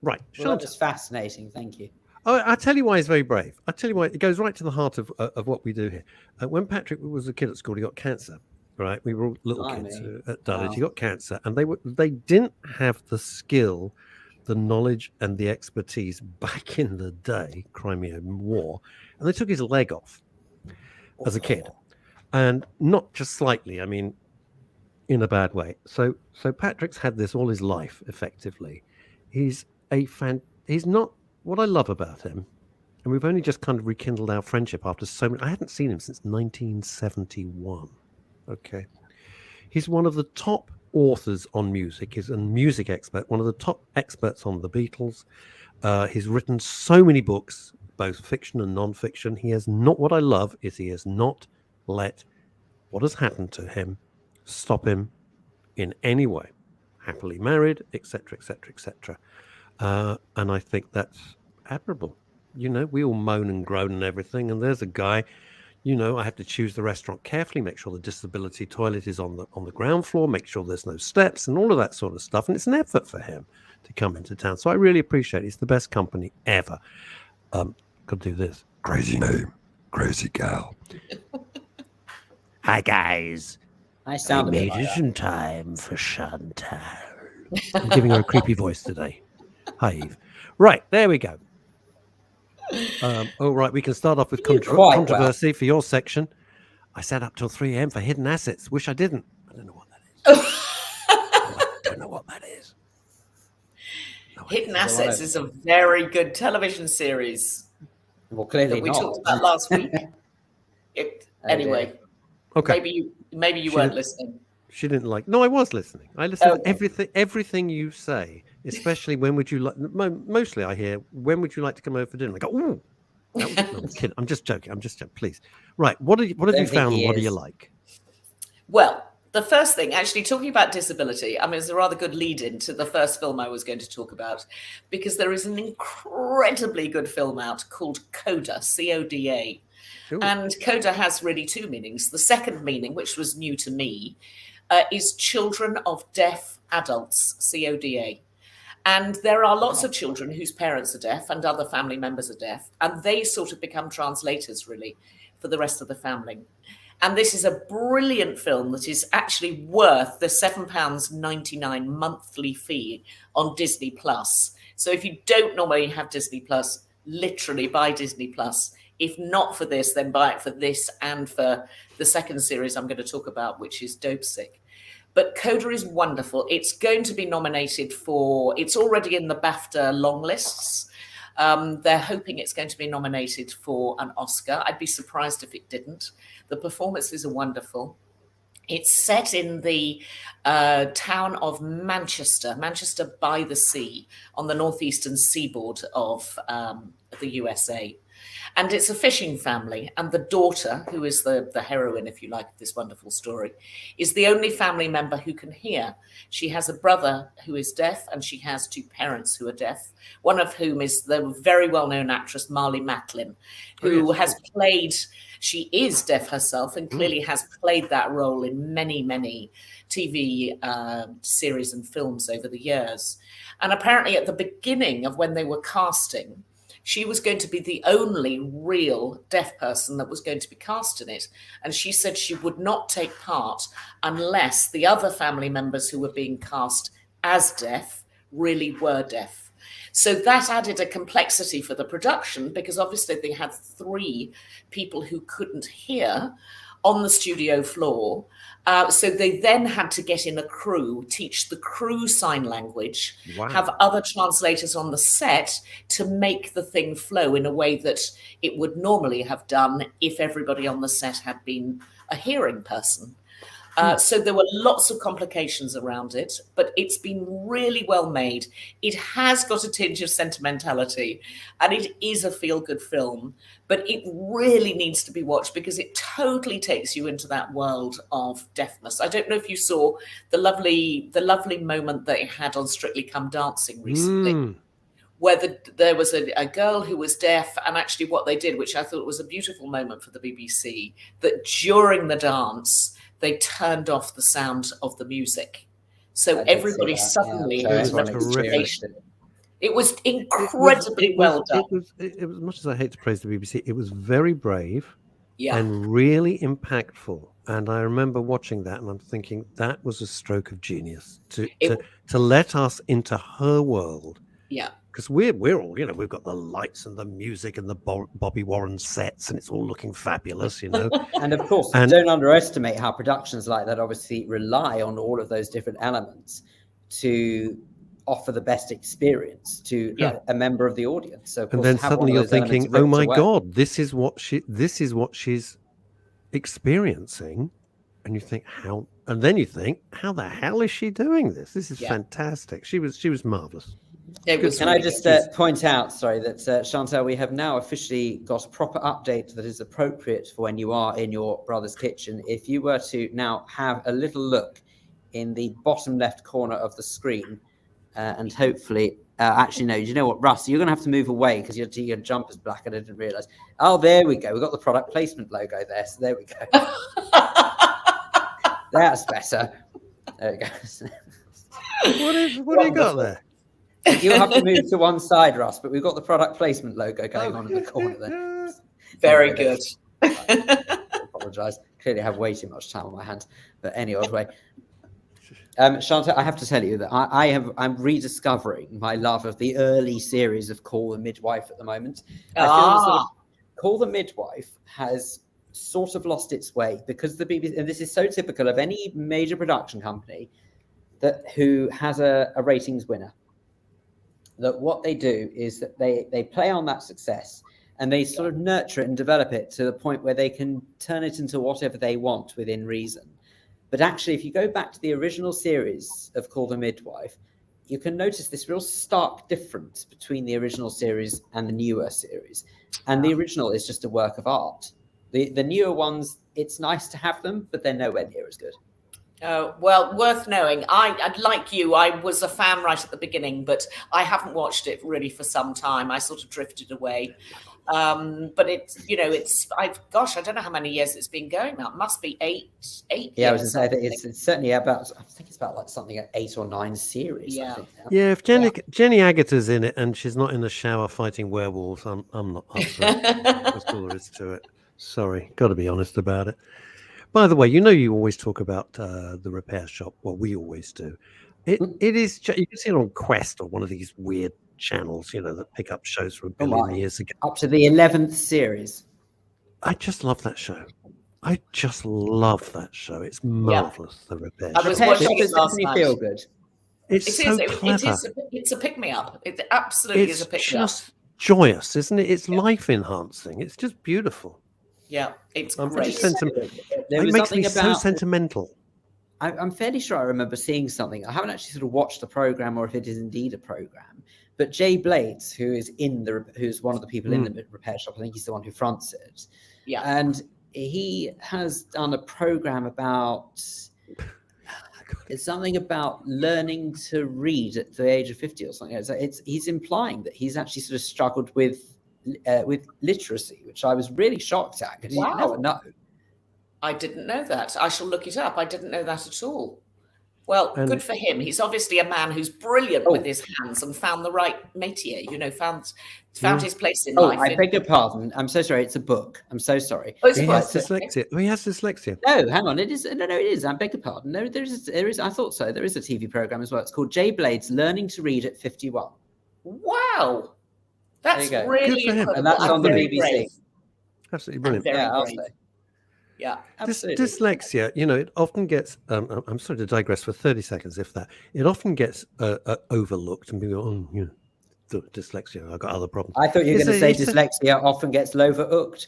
right. Well, that was fascinating. Thank you. I'll tell you why he's very brave. I'll tell you why. It goes right to the heart of what we do here. When Patrick was a kid at school, he got cancer. Right, we were all little kids at Dulwich. He got cancer, and they didn't have the skill, the knowledge, and the expertise back in the day, Crimean War, and they took his leg off as a kid, and not just slightly. I mean, in a bad way. So Patrick's had this all his life, effectively. He's not what I love about him, and we've only just kind of rekindled our friendship after so many. I hadn't seen him since 1971. Okay. He's one of the top authors on music. He's a music expert, one of the top experts on the Beatles. He's written so many books, both fiction and non-fiction. What I love is he has not let what has happened to him stop him in any way. Happily married, etc., etc., etc. And I think that's admirable. You know, we all moan and groan and everything, and there's a guy. You know, I have to choose the restaurant carefully, make sure the disability toilet is on the ground floor, make sure there's no steps and all of that sort of stuff. And it's an effort for him to come into town. So I really appreciate it. It's the best company ever. Could do this. Crazy name, crazy gal. Hi, guys. I made it in time for Chantal. I'm giving her a creepy voice today. Hi, Eve. Right, there we go. Right, we can start off with controversy for your section. I sat up till 3 a.m. for Hidden Assets. Wish I didn't. I don't know what that is. Hidden Assets is a very good television series. Well, clearly that we not. talked about last week. Anyway, okay. Maybe you weren't listening. She didn't like. No, I was listening. I listened to everything you say, especially when would you like. Mostly, I hear when would you like to come over for dinner. I go, ooh. No, I'm kidding. I'm just joking. Please. Right. What have you found? What do you like? Well, the first thing, actually, talking about disability, I mean, it's a rather good lead in to the first film I was going to talk about, because there is an incredibly good film out called Coda, C-O-D-A. Ooh. And Coda has really two meanings. The second meaning, which was new to me, is children of deaf adults, C-O-D-A. And there are lots of children whose parents are deaf and other family members are deaf, and they sort of become translators, really, for the rest of the family. And this is a brilliant film that is actually worth the £7.99 monthly fee on Disney Plus. So if you don't normally have Disney Plus, literally buy Disney Plus. If not for this, then buy it for this and for the second series I'm going to talk about, which is Dope Sick. But Coda is wonderful. It's going to be nominated it's already in the BAFTA long lists. They're hoping it's going to be nominated for an Oscar. I'd be surprised if it didn't. The performances are wonderful. It's set in the town of Manchester by the sea, on the northeastern seaboard of the USA. And it's a fishing family. And the daughter, who is the heroine, if you like, of this wonderful story, is the only family member who can hear. She has a brother who is deaf, and she has two parents who are deaf, one of whom is the very well-known actress Marlee Matlin, who has played... She is deaf herself and clearly has played that role in many, many TV series and films over the years. And apparently at the beginning of when they were casting, she was going to be the only real deaf person that was going to be cast in it. And she said she would not take part unless the other family members who were being cast as deaf really were deaf. So that added a complexity for the production, because obviously they had 3 people who couldn't hear on the studio floor. So they then had to get in a crew, teach the crew sign language, have other translators on the set to make the thing flow in a way that it would normally have done if everybody on the set had been a hearing person. So there were lots of complications around it, but it's been really well made. It has got a tinge of sentimentality, and it is a feel-good film, but it really needs to be watched because it totally takes you into that world of deafness. I don't know if you saw the lovely moment that it had on Strictly Come Dancing recently, where there was a girl who was deaf, and actually what they did, which I thought was a beautiful moment for the BBC, that during the dance, they turned off the sound of the music. So everybody suddenly had an appreciation. It was incredibly well done. It was, much as I hate to praise the BBC, it was very brave and really impactful. And I remember watching that and I'm thinking that was a stroke of genius to let us into her world. Yeah. Because we're all, we've got the lights and the music and the Bobby Warren sets, and it's all looking fabulous, And of course, don't underestimate how productions like that obviously rely on all of those different elements to offer the best experience to a member of the audience. So, and then suddenly you're thinking, "Oh my God, this is what she's experiencing," and you think, "How?" And then you think, "How the hell is she doing this? This is fantastic." She was marvelous. Can I just point out, that Chantal, we have now officially got a proper update that is appropriate for when you are in your brother's kitchen. If you were to now have a little look in the bottom left corner of the screen, and hopefully, actually, no, you know what, Russ, you're going to have to move away because your jumper's black and I didn't realise. Oh, there we go. We've got the product placement logo there. So there we go. That's better. There we go. What have you got there? You'll have to move to one side, Russ, but we've got the product placement logo going on in the corner there. Very good. I apologise. Clearly, I have way too much time on my hands. But anyway, Chantal, I have to tell you that I'm rediscovering my love of the early series of Call the Midwife at the moment. I feel Call the Midwife has sort of lost its way because the BBC, and this is so typical of any major production company who has a ratings winner. That what they do is that they play on that success and they sort of nurture it and develop it to the point where they can turn it into whatever they want within reason. But actually, if you go back to the original series of Call the Midwife, you can notice this real stark difference between the original series and the newer series. And the original is just a work of art. The newer ones, it's nice to have them, but they're nowhere near as good. Oh, well, worth knowing. Like you, I was a fan right at the beginning, but I haven't watched it really for some time. I sort of drifted away. But it's, I don't know how many years it's been going now. It must be eight years. Yeah, I was going to say it's certainly about, I think it's about like something at 8 or 9 series. Yeah. I think now. Yeah, if Jenny Agutter's in it and she's not in the shower fighting werewolves, I'm not up for it. That's all there is to it. Sorry, got to be honest about it. By the way, you always talk about the repair shop. Well, we always do. It is. You can see it on Quest or one of these weird channels, that pick up shows from a billion years ago. Up to the 11th series. I just love that show. It's marvelous. The repair shop. I was watching it last night. Night. Feel good. It's so clever. It's a pick me up. It absolutely is a pick me up. It's just joyous, isn't it? It's life enhancing. It's just beautiful. Yeah, it's I'm great. It makes me so sentimental. I'm fairly sure I remember seeing something. I haven't actually sort of watched the program, or if it is indeed a program. But Jay Blades, who's one of the people in the repair shop, I think he's the one who fronts it. Yeah, and he has done a program about it's something about learning to read at the age of 50 or something. He's implying that he's actually sort of struggled with literacy, which I was really shocked at, because you never know. I didn't know that. I shall look it up. I didn't know that at all. Well, good for him. He's obviously a man who's brilliant with his hands and found the right métier, found his place in life. I beg your pardon. I'm so sorry. It's a book. I'm so sorry. He has dyslexia. He has dyslexia. No, hang on. It is. No, it is. I beg your pardon. No, there is. I thought so. There is a TV program as well. It's called Jay Blades Learning to Read at 51. Wow. That's really incredible. And that's on the BBC. Brave. Absolutely brilliant. Yeah, I'll say. Yeah, absolutely. Dyslexia, it often gets, I'm sorry to digress for 30 seconds, if that, it often gets overlooked and people go, dyslexia, I've got other problems. I thought you were going to say dyslexia often gets overlooked.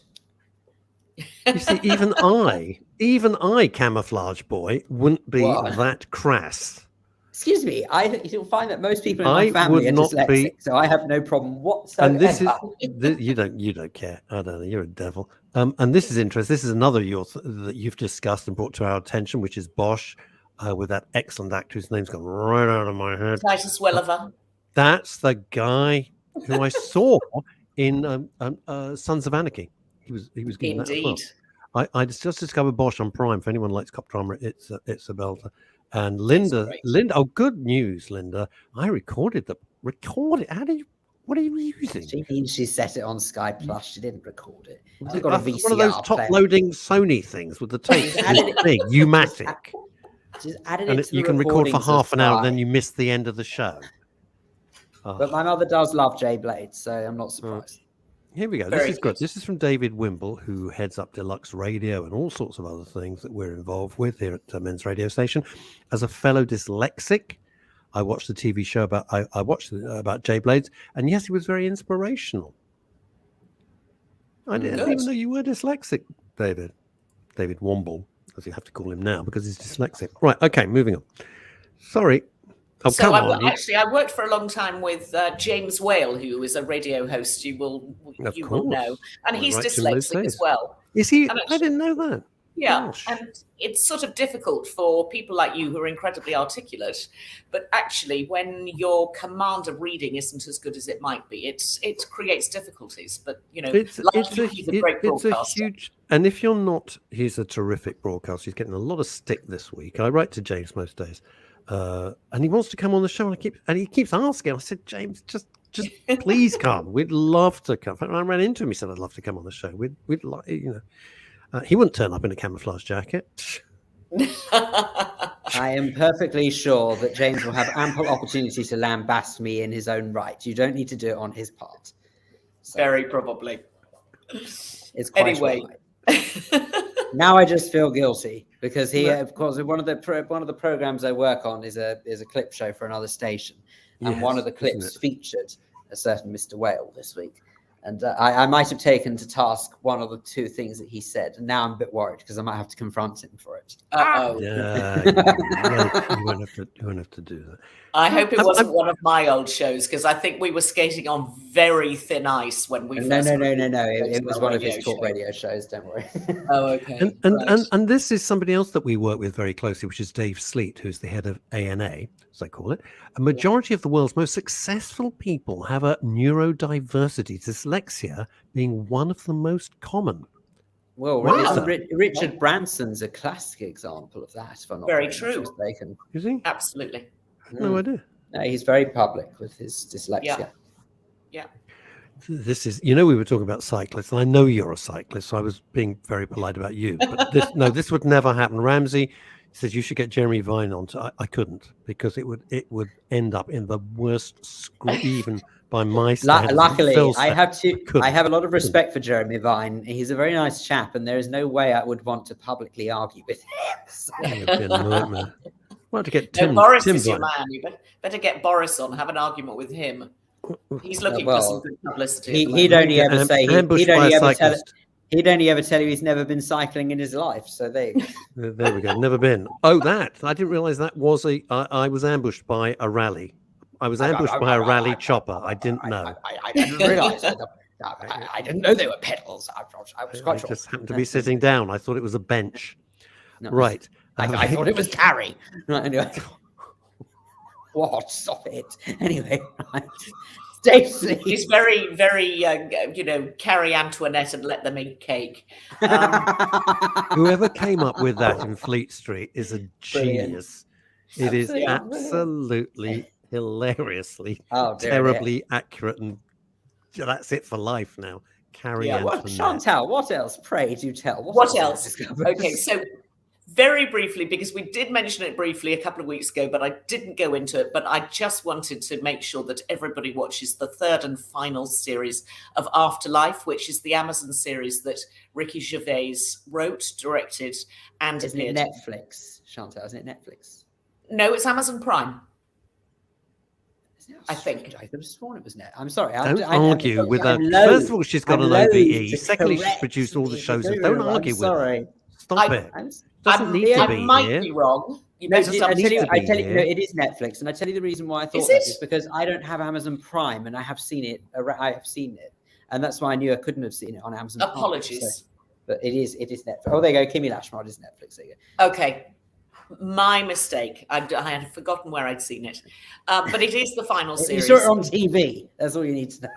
You see, even I, camouflage boy, wouldn't be that crass. Excuse me, you'll find that most people in my family are dyslexic, so I have no problem whatsoever. And this is, you don't care. I don't know, you're a devil. And this is interesting. This is another that you've discussed and brought to our attention, which is Bosch, with that excellent actor whose name's gone right out of my head. Titus Welliver. That's the guy who I saw in Sons of Anarchy. He was given that as well. I just discovered Bosch on Prime. For anyone who likes cop drama, it's a belter. And Linda, good news, Linda. I recorded. What are you using? She means she set it on Sky Plus. She didn't record it. She's got a VCR one of those top-loading Sony things with the tape. Big, U-matic. She's added it to you can record for half an hour, then you miss the end of the show. But my mother does love Jay Blades, so I'm not surprised. Here we go. This is good. This is from David Wimble, who heads up Deluxe Radio and all sorts of other things that we're involved with here at Men's Radio Station. As a fellow dyslexic, I watched the TV show about Jay Blades, and yes, it was very inspirational. I didn't even know you were dyslexic, David Womble, as you have to call him now, because he's dyslexic. Right, okay, moving on. Sorry. Oh, so I worked for a long time with James Whale, who is a radio host you will know, and he's dyslexic as well. Is he? I didn't know that. Yeah, and it's sort of difficult for people like you who are incredibly articulate, but actually when your command of reading isn't as good as it might be, it creates difficulties. But he's a great broadcaster. Huge, and if you're not, he's a terrific broadcaster. He's getting a lot of stick this week. I write to James most days, and he wants to come on the show, and he keeps asking. I said, James, just please come. We'd love to come. I ran into him. He said, I'd love to come on the show. We'd like, he wouldn't turn up in a camouflage jacket. I am perfectly sure that James will have ample opportunity to lambast me in his own right. You don't need to do it on his part. So, very probably. It's quite Now I just feel guilty because of course, one of the programs I work on is a clip show for another station, and one of the clips featured a certain Mr. Whale this week. And I might have taken to task one or the two things that he said. And now I'm a bit worried because I might have to confront him for it. Uh-oh. Yeah, you won't have to do that. I hope it wasn't one of my old shows, because I think we were skating on very thin ice when we No. It was one of his talk radio shows. Don't worry. Oh, okay. And this is somebody else that we work with very closely, which is Dave Sleet, who's the head of ANA, as I call it. A majority of the world's most successful people have a neurodiversity, dyslexia being one of the most common. Well, Richard Branson's a classic example of that. If I'm not very true. Mistaken. Is he? Absolutely. No idea. No, he's very public with his dyslexia. Yeah. This is, we were talking about cyclists, and I know you're a cyclist, so I was being very polite about you. But this would never happen. Ramsey says you should get Jeremy Vine on. I couldn't, because it would end up in the worst even by my standards. Luckily, I have a lot of respect for Jeremy Vine. He's a very nice chap, and there is no way I would want to publicly argue with him. So. It'd be a nightmare. Well, to get Tim, Boris Tim is your man. You better get Boris on. Have an argument with him. He's looking for some good publicity. He'd only ever tell you he's never been cycling in his life. So there we go. Never been. Oh, that I didn't realize that was I was ambushed by a rally. I was ambushed by a rally chopper. I didn't know. I didn't realize that. I didn't know they were pedals. I was quite sure. I just happened to be sitting down. I thought it was a bench. No, right. I thought it was Carrie. Right, anyway. What? Stop it. Anyway, right. Stacey. He's very, very, Carrie Antoinette and let them eat cake. Whoever came up with that in Fleet Street is a genius. It is absolutely hilariously, terribly accurate, and that's it for life now. Carrie Antoinette. Chantal, what else? Pray do tell. What else? Okay, so very briefly, because we did mention it briefly a couple of weeks ago, but I didn't go into it. But I just wanted to make sure that everybody watches the third and final series of Afterlife, which is the Amazon series that Ricky Gervais wrote, directed, and Isn't it Netflix, Chantal? Isn't it Netflix? No, it's Amazon Prime. I think. I could have sworn it was Net. I'm sorry. Don't argue with her. First of all, she's got an OBE. Secondly, she's produced all the shows. Don't argue with her. Stop it. Doesn't need to be here. I might be wrong. I tell you, it is Netflix, and I tell you the reason why I thought that is because I don't have Amazon Prime, and I have seen it. And that's why I knew I couldn't have seen it on Amazon. Apologies, Prime, but it is Netflix. Oh, there you go, Kimmy Lashmar is Netflix. There you go. Okay, my mistake. I had forgotten where I'd seen it, but it is the final series. You saw it on TV. That's all you need to know.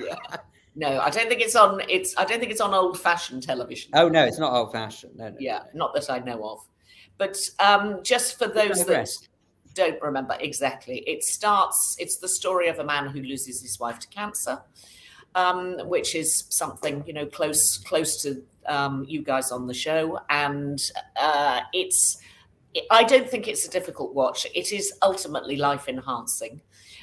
Yeah. No, I don't think it's on. I don't think it's on old-fashioned television. Oh no, it's not old-fashioned. No. Yeah, not that I know of. But just for those that don't remember exactly, it's the story of a man who loses his wife to cancer, which is something close to you guys on the show, and I don't think it's a difficult watch. It is ultimately life-enhancing.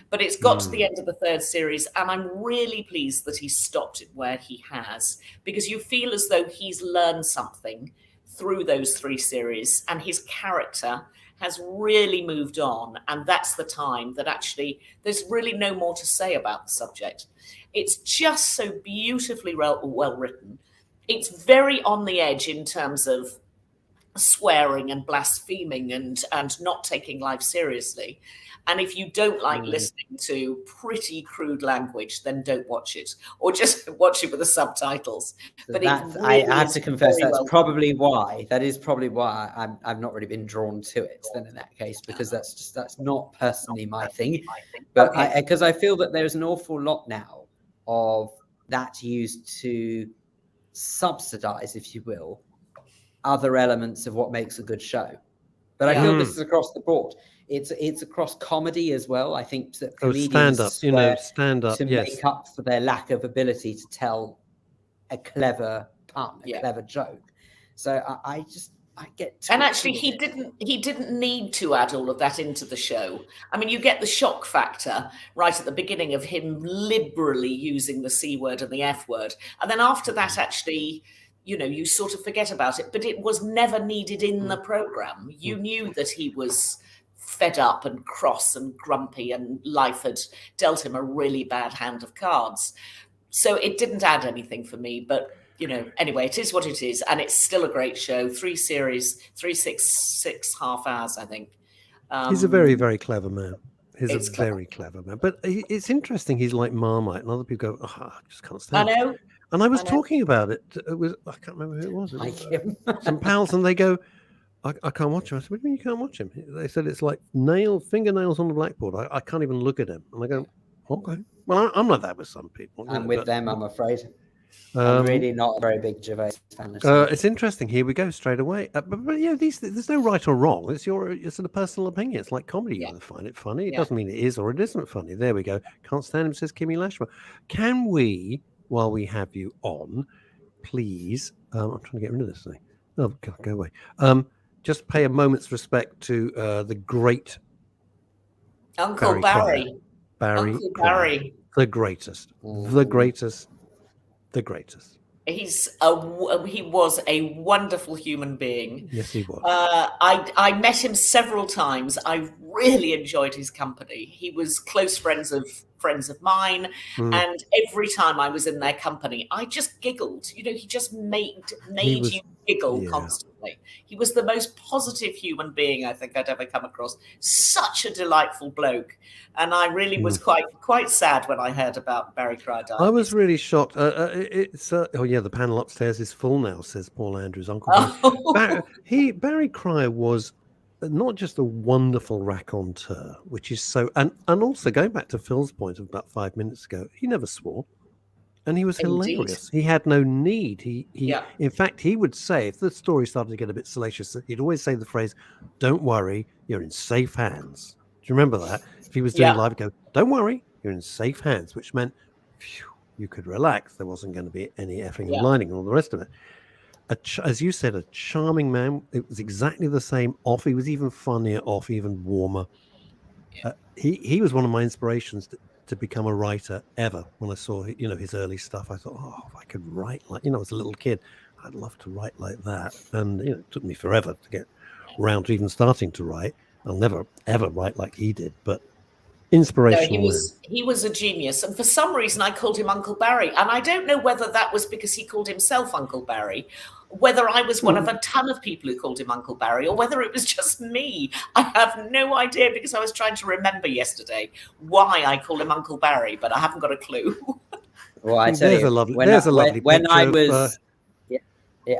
But it's got to the end of the third series, and I'm really pleased that he stopped it where he has, because you feel as though he's learned something through those three series, and his character has really moved on. And that's the time that actually there's really no more to say about the subject. It's just so beautifully well written. It's very on the edge in terms of swearing and blaspheming and not taking life seriously. And if you don't like listening to pretty crude language, then don't watch it, or just watch it with the subtitles. But I have to confess that's probably why. That is probably why I've not really been drawn to it. Then in that case, because that's not personally my thing. But because I feel that there's an awful lot now of that used to subsidize, if you will, other elements of what makes a good show. But I feel this is across the board. It's across comedy as well. I think that comedians stand up to make up for their lack of ability to tell a clever pun, a clever joke. So I get. And actually, he didn't need to add all of that into the show. I mean, you get the shock factor right at the beginning of him liberally using the C word and the F word, and then after that, actually, you sort of forget about it. But it was never needed in the program. You knew that he was fed up and cross and grumpy, and life had dealt him a really bad hand of cards. So it didn't add anything for me, but anyway, it is what it is, and it's still a great show. 3 series, 6 half hours, I think. He's a very, very clever man. He's a very clever man. But it's interesting. He's like Marmite, and other people go, I just can't stand it. I know. And I was talking about it. It was, I can't remember who it was. Like him. Some pals, and they go, I can't watch him. I said, what do you mean you can't watch him? They said it's like fingernails on the blackboard. I can't even look at him. And I go, okay. Well, I'm like that with some people. And with them, I'm afraid. I'm really not a very big Gervais fan. It's interesting. Here we go straight away. But there's no right or wrong. It's a personal opinion. It's like comedy. You either find it funny. It doesn't mean it is or it isn't funny. There we go. Can't stand him, says Kimmy Lashmore. Can we, while we have you on, please? I'm trying to get rid of this thing. Oh, God, go away. Just pay a moment's respect to the great Uncle Barry. Uncle Barry. The greatest. The greatest. The greatest. He was a wonderful human being. Yes, he was. I met him several times. I really enjoyed his company. He was close friends of mine, and every time I was in their company, I just giggled. He just made you giggle constantly. He was the most positive human being I think I'd ever come across. Such a delightful bloke, and I really was quite sad when I heard about Barry Cryer dying. I was really shocked. The panel upstairs is full now, says Paul Andrews' uncle. Barry Cryer was not just a wonderful raconteur, which is so, and also going back to Phil's point of about 5 minutes ago, he never swore, and he was hilarious. He had no need. In fact, he would say, if the story started to get a bit salacious, he'd always say the phrase, "Don't worry, you're in safe hands." Do you remember that? If he was doing live, he'd go, "Don't worry, you're in safe hands," which meant you could relax. There wasn't going to be any effing and lining and all the rest of it. As you said, a charming man. It was exactly the same off. He was even funnier off, even warmer. He was one of my inspirations to become a writer ever. When I saw his early stuff, I thought, if I could write like, as a little kid, I'd love to write like that. And it took me forever to get around to even starting to write. I'll never ever write like he did, but inspirational. No, he was a genius, and for some reason I called him Uncle Barry, and I don't know whether that was because he called himself Uncle Barry, whether I was one of a ton of people who called him Uncle Barry, or whether it was just me. I have no idea, because I was trying to remember yesterday why I call him Uncle Barry, but I haven't got a clue. Well, I tell you,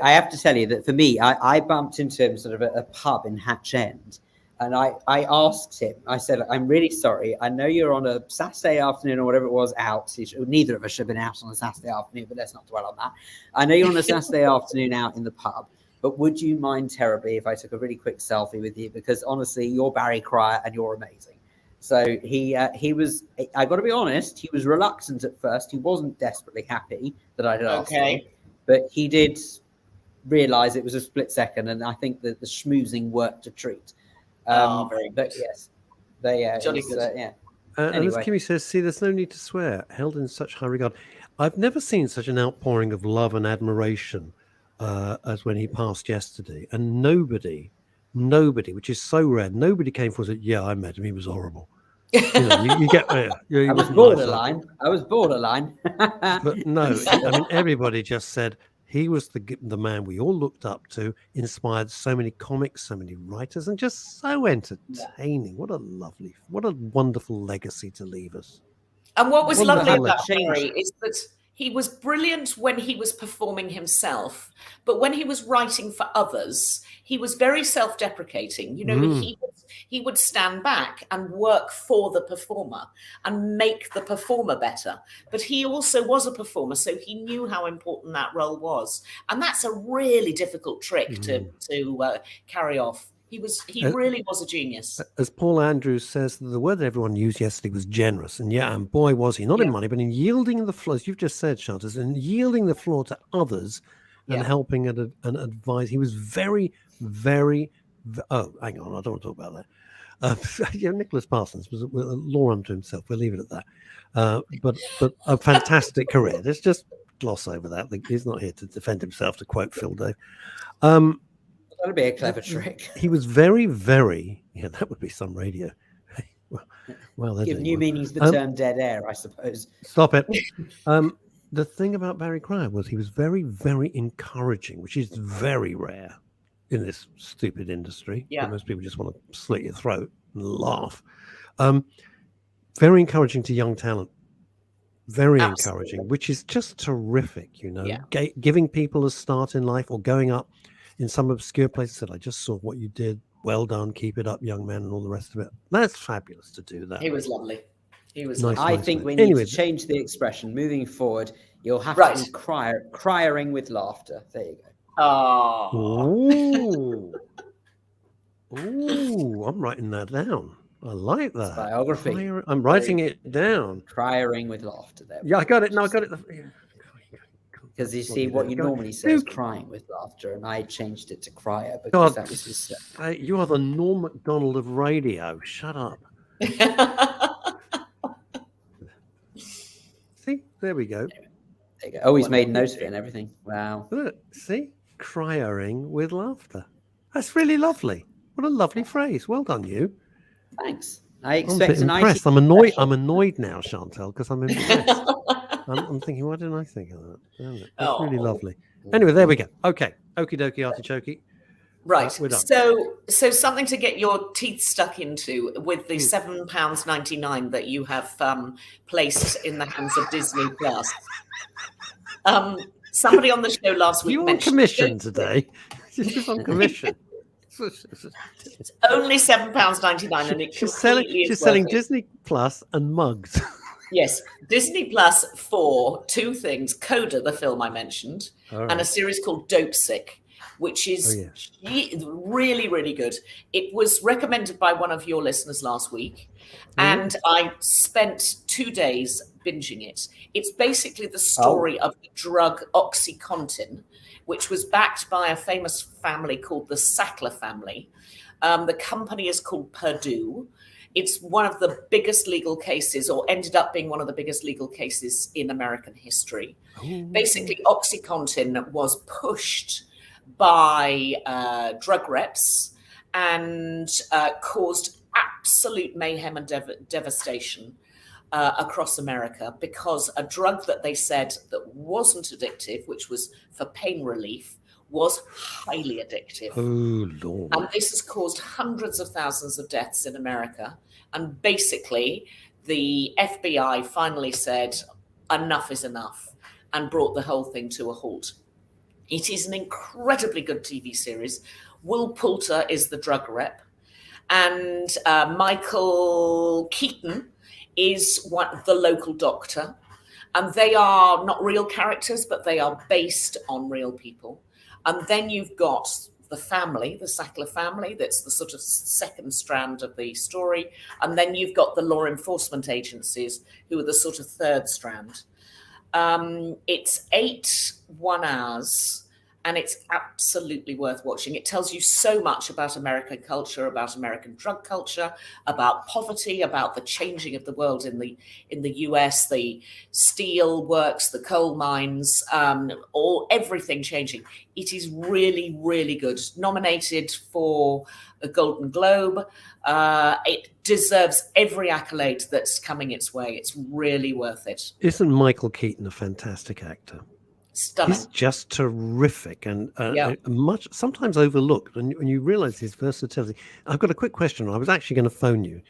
I have to tell you that for me, I bumped into him sort of at a pub in Hatch End. And I asked him, I said, "I'm really sorry. I know you're on a Saturday afternoon or whatever it was out. Neither of us should have been out on a Saturday afternoon, but let's not dwell on that. I know you're on a Saturday afternoon out in the pub, but would you mind terribly if I took a really quick selfie with you? Because honestly, you're Barry Cryer and you're amazing." So he was, I got to be honest, he was reluctant at first. He wasn't desperately happy that I had asked him, but he did realize it was a split second. And I think that the schmoozing worked a treat. But yes, Anyway. And as Kimmy says, see, there's no need to swear, held in such high regard. I've never seen such an outpouring of love and admiration as when he passed yesterday. And nobody, which is so rare, nobody came forward and said, "Yeah, I met him, he was horrible." You get there. I was borderline. But no, I mean, everybody just said, he was the man we all looked up to, inspired so many comics, so many writers, and just so entertaining. What a wonderful legacy to leave us. And what was lovely about Barry is that he was brilliant when he was performing himself, but when he was writing for others, he was very self-deprecating. He would stand back and work for the performer and make the performer better. But he also was a performer, so he knew how important that role was. And that's a really difficult trick to carry off. He really was a genius. As Paul Andrews says, the word that everyone used yesterday was generous. And boy, was he. Not in money, but in yielding the floor, as you've just said, Chantal, and yielding the floor to others and helping and advise. He was very, very... Oh, hang on, I don't want to talk about that. Nicholas Parsons was a law unto himself. We'll leave it at that. But a fantastic career. Let's just gloss over that. He's not here to defend himself, to quote Phil Dave. That'd be a clever trick. He was very, very... Yeah, that would be some radio. Well, give new meanings to the term dead air, I suppose. Stop it. the thing about Barry Cryer was he was very, very encouraging, which is very rare in this stupid industry. Yeah. Most people just want to slit your throat and laugh. Very encouraging to young talent. Very encouraging, which is just terrific, you know. Yeah. Giving people a start in life or going up in some obscure place, said, I just saw what you did. Well done. Keep it up, young man, and all the rest of it. That's fabulous to do that. He was lovely. He was nice. I think we need to change the expression. Moving forward, you'll have to be crying with laughter. There you go. Oh. Ooh, I'm writing that down. I like that. It's biography. I'm writing it down. Crying with laughter. There. Yeah, I got it. No, I got it. Because you see, what you normally say is crying with laughter, and I changed it to crier because that was his. You are the Norm Macdonald of radio. Shut up. See, there we go. There you go. Oh, he's made notes of it and everything. Wow. Look, see, crying with laughter. That's really lovely. What a lovely phrase. Well done, you. Thanks. I expect I'm impressed. I'm annoyed now, Chantal, because I'm impressed. I'm thinking, why didn't I think of that? That's really lovely. Anyway, there we go. Okay. Okie dokie artichoke. Right. So something to get your teeth stuck into with the £7.99 that you have placed in the hands of Disney Plus. Somebody on the show last week mentioned... You're on commission today. She's on commission. It's only £7.99 and it she's selling Disney Plus and mugs. Yes, Disney Plus for two things: Coda, the film I mentioned, and a series called Dope Sick, which is really, really good. It was recommended by one of your listeners last week, and I spent 2 days binging it. It's basically the story of the drug OxyContin, which was backed by a famous family called the Sackler family. The company is called Purdue. It's one of the biggest legal cases, or ended up being one of the biggest legal cases in American history. Basically, OxyContin was pushed by drug reps and caused absolute mayhem and devastation across America, because a drug that they said that wasn't addictive, which was for pain relief, was highly addictive. Oh, Lord. And this has caused hundreds of thousands of deaths in America. And basically, the FBI finally said, enough is enough, and brought the whole thing to a halt. It is an incredibly good TV series. Will Poulter is the drug rep, and Michael Keaton is the local doctor. And they are not real characters, but they are based on real people. And then you've got the family, the Sackler family, that's the sort of second strand of the story. And then you've got the law enforcement agencies, who are the sort of third strand. It's 8 1-hours, and it's absolutely worth watching. It tells you so much about American culture, about American drug culture, about poverty, about the changing of the world in the US, the steel works, the coal mines, everything changing. It is really, really good. Nominated for a Golden Globe. It deserves every accolade that's coming its way. It's really worth it. Isn't Michael Keaton a fantastic actor? Stunning. He's just terrific and much sometimes overlooked. And when you realize his versatility, I've got a quick question. I was actually going to phone you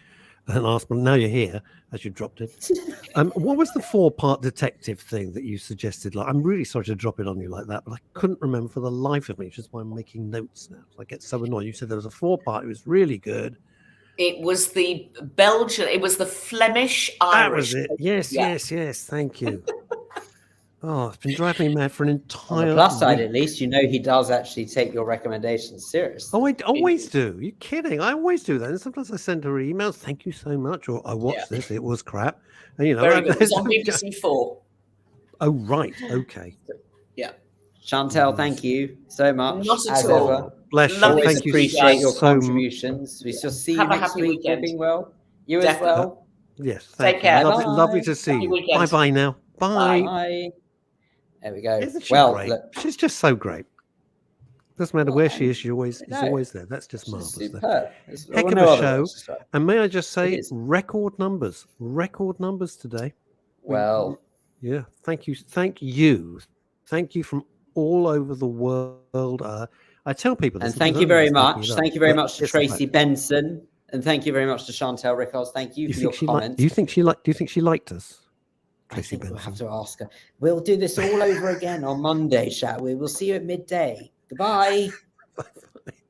and ask, but now you're here, as you dropped it. What was the 4-part detective thing that you suggested? Like, I'm really sorry to drop it on you like that, but I couldn't remember for the life of me, which is why I'm making notes now. I get so annoyed. You said there was a 4-part. It was really good. It was the Belgian. It was the Flemish Irish. That was it. Yes. Thank you. Oh, it's been driving me mad for an entire... On the plus side, at least, you know he does actually take your recommendations seriously. Oh, I always do. You're kidding. I always do that. And sometimes I send her emails, thank you so much, or I watched this, it was crap. And, you know, very good. It was on BBC 4. Oh, right. Okay. Yeah. Chantal, thank you so much. Not at all. Ever. Bless you. Thank you. Appreciate your so contributions. We shall see you next week. Being well. You Definitely. as well. Yes. Take care. Lovely to see you. Bye-bye now. Bye. Bye. There we go. Isn't she great? Look, she's just so great. Doesn't matter where she is, she's always there. That's just marvelous. Heck of a show. And may I just say, record numbers today. Well, Yeah. Thank you. Thank you. Thank you from all over the world. I tell people this. And thank you very much. Thank you very much to Tracy fact. Benson. And thank you very much to Chantal Rickards. Thank you for your comments. Do you think she liked us? Tracy Benson. We'll have to ask her. We'll do this all over again on Monday, shall we? We'll see you at midday. Goodbye.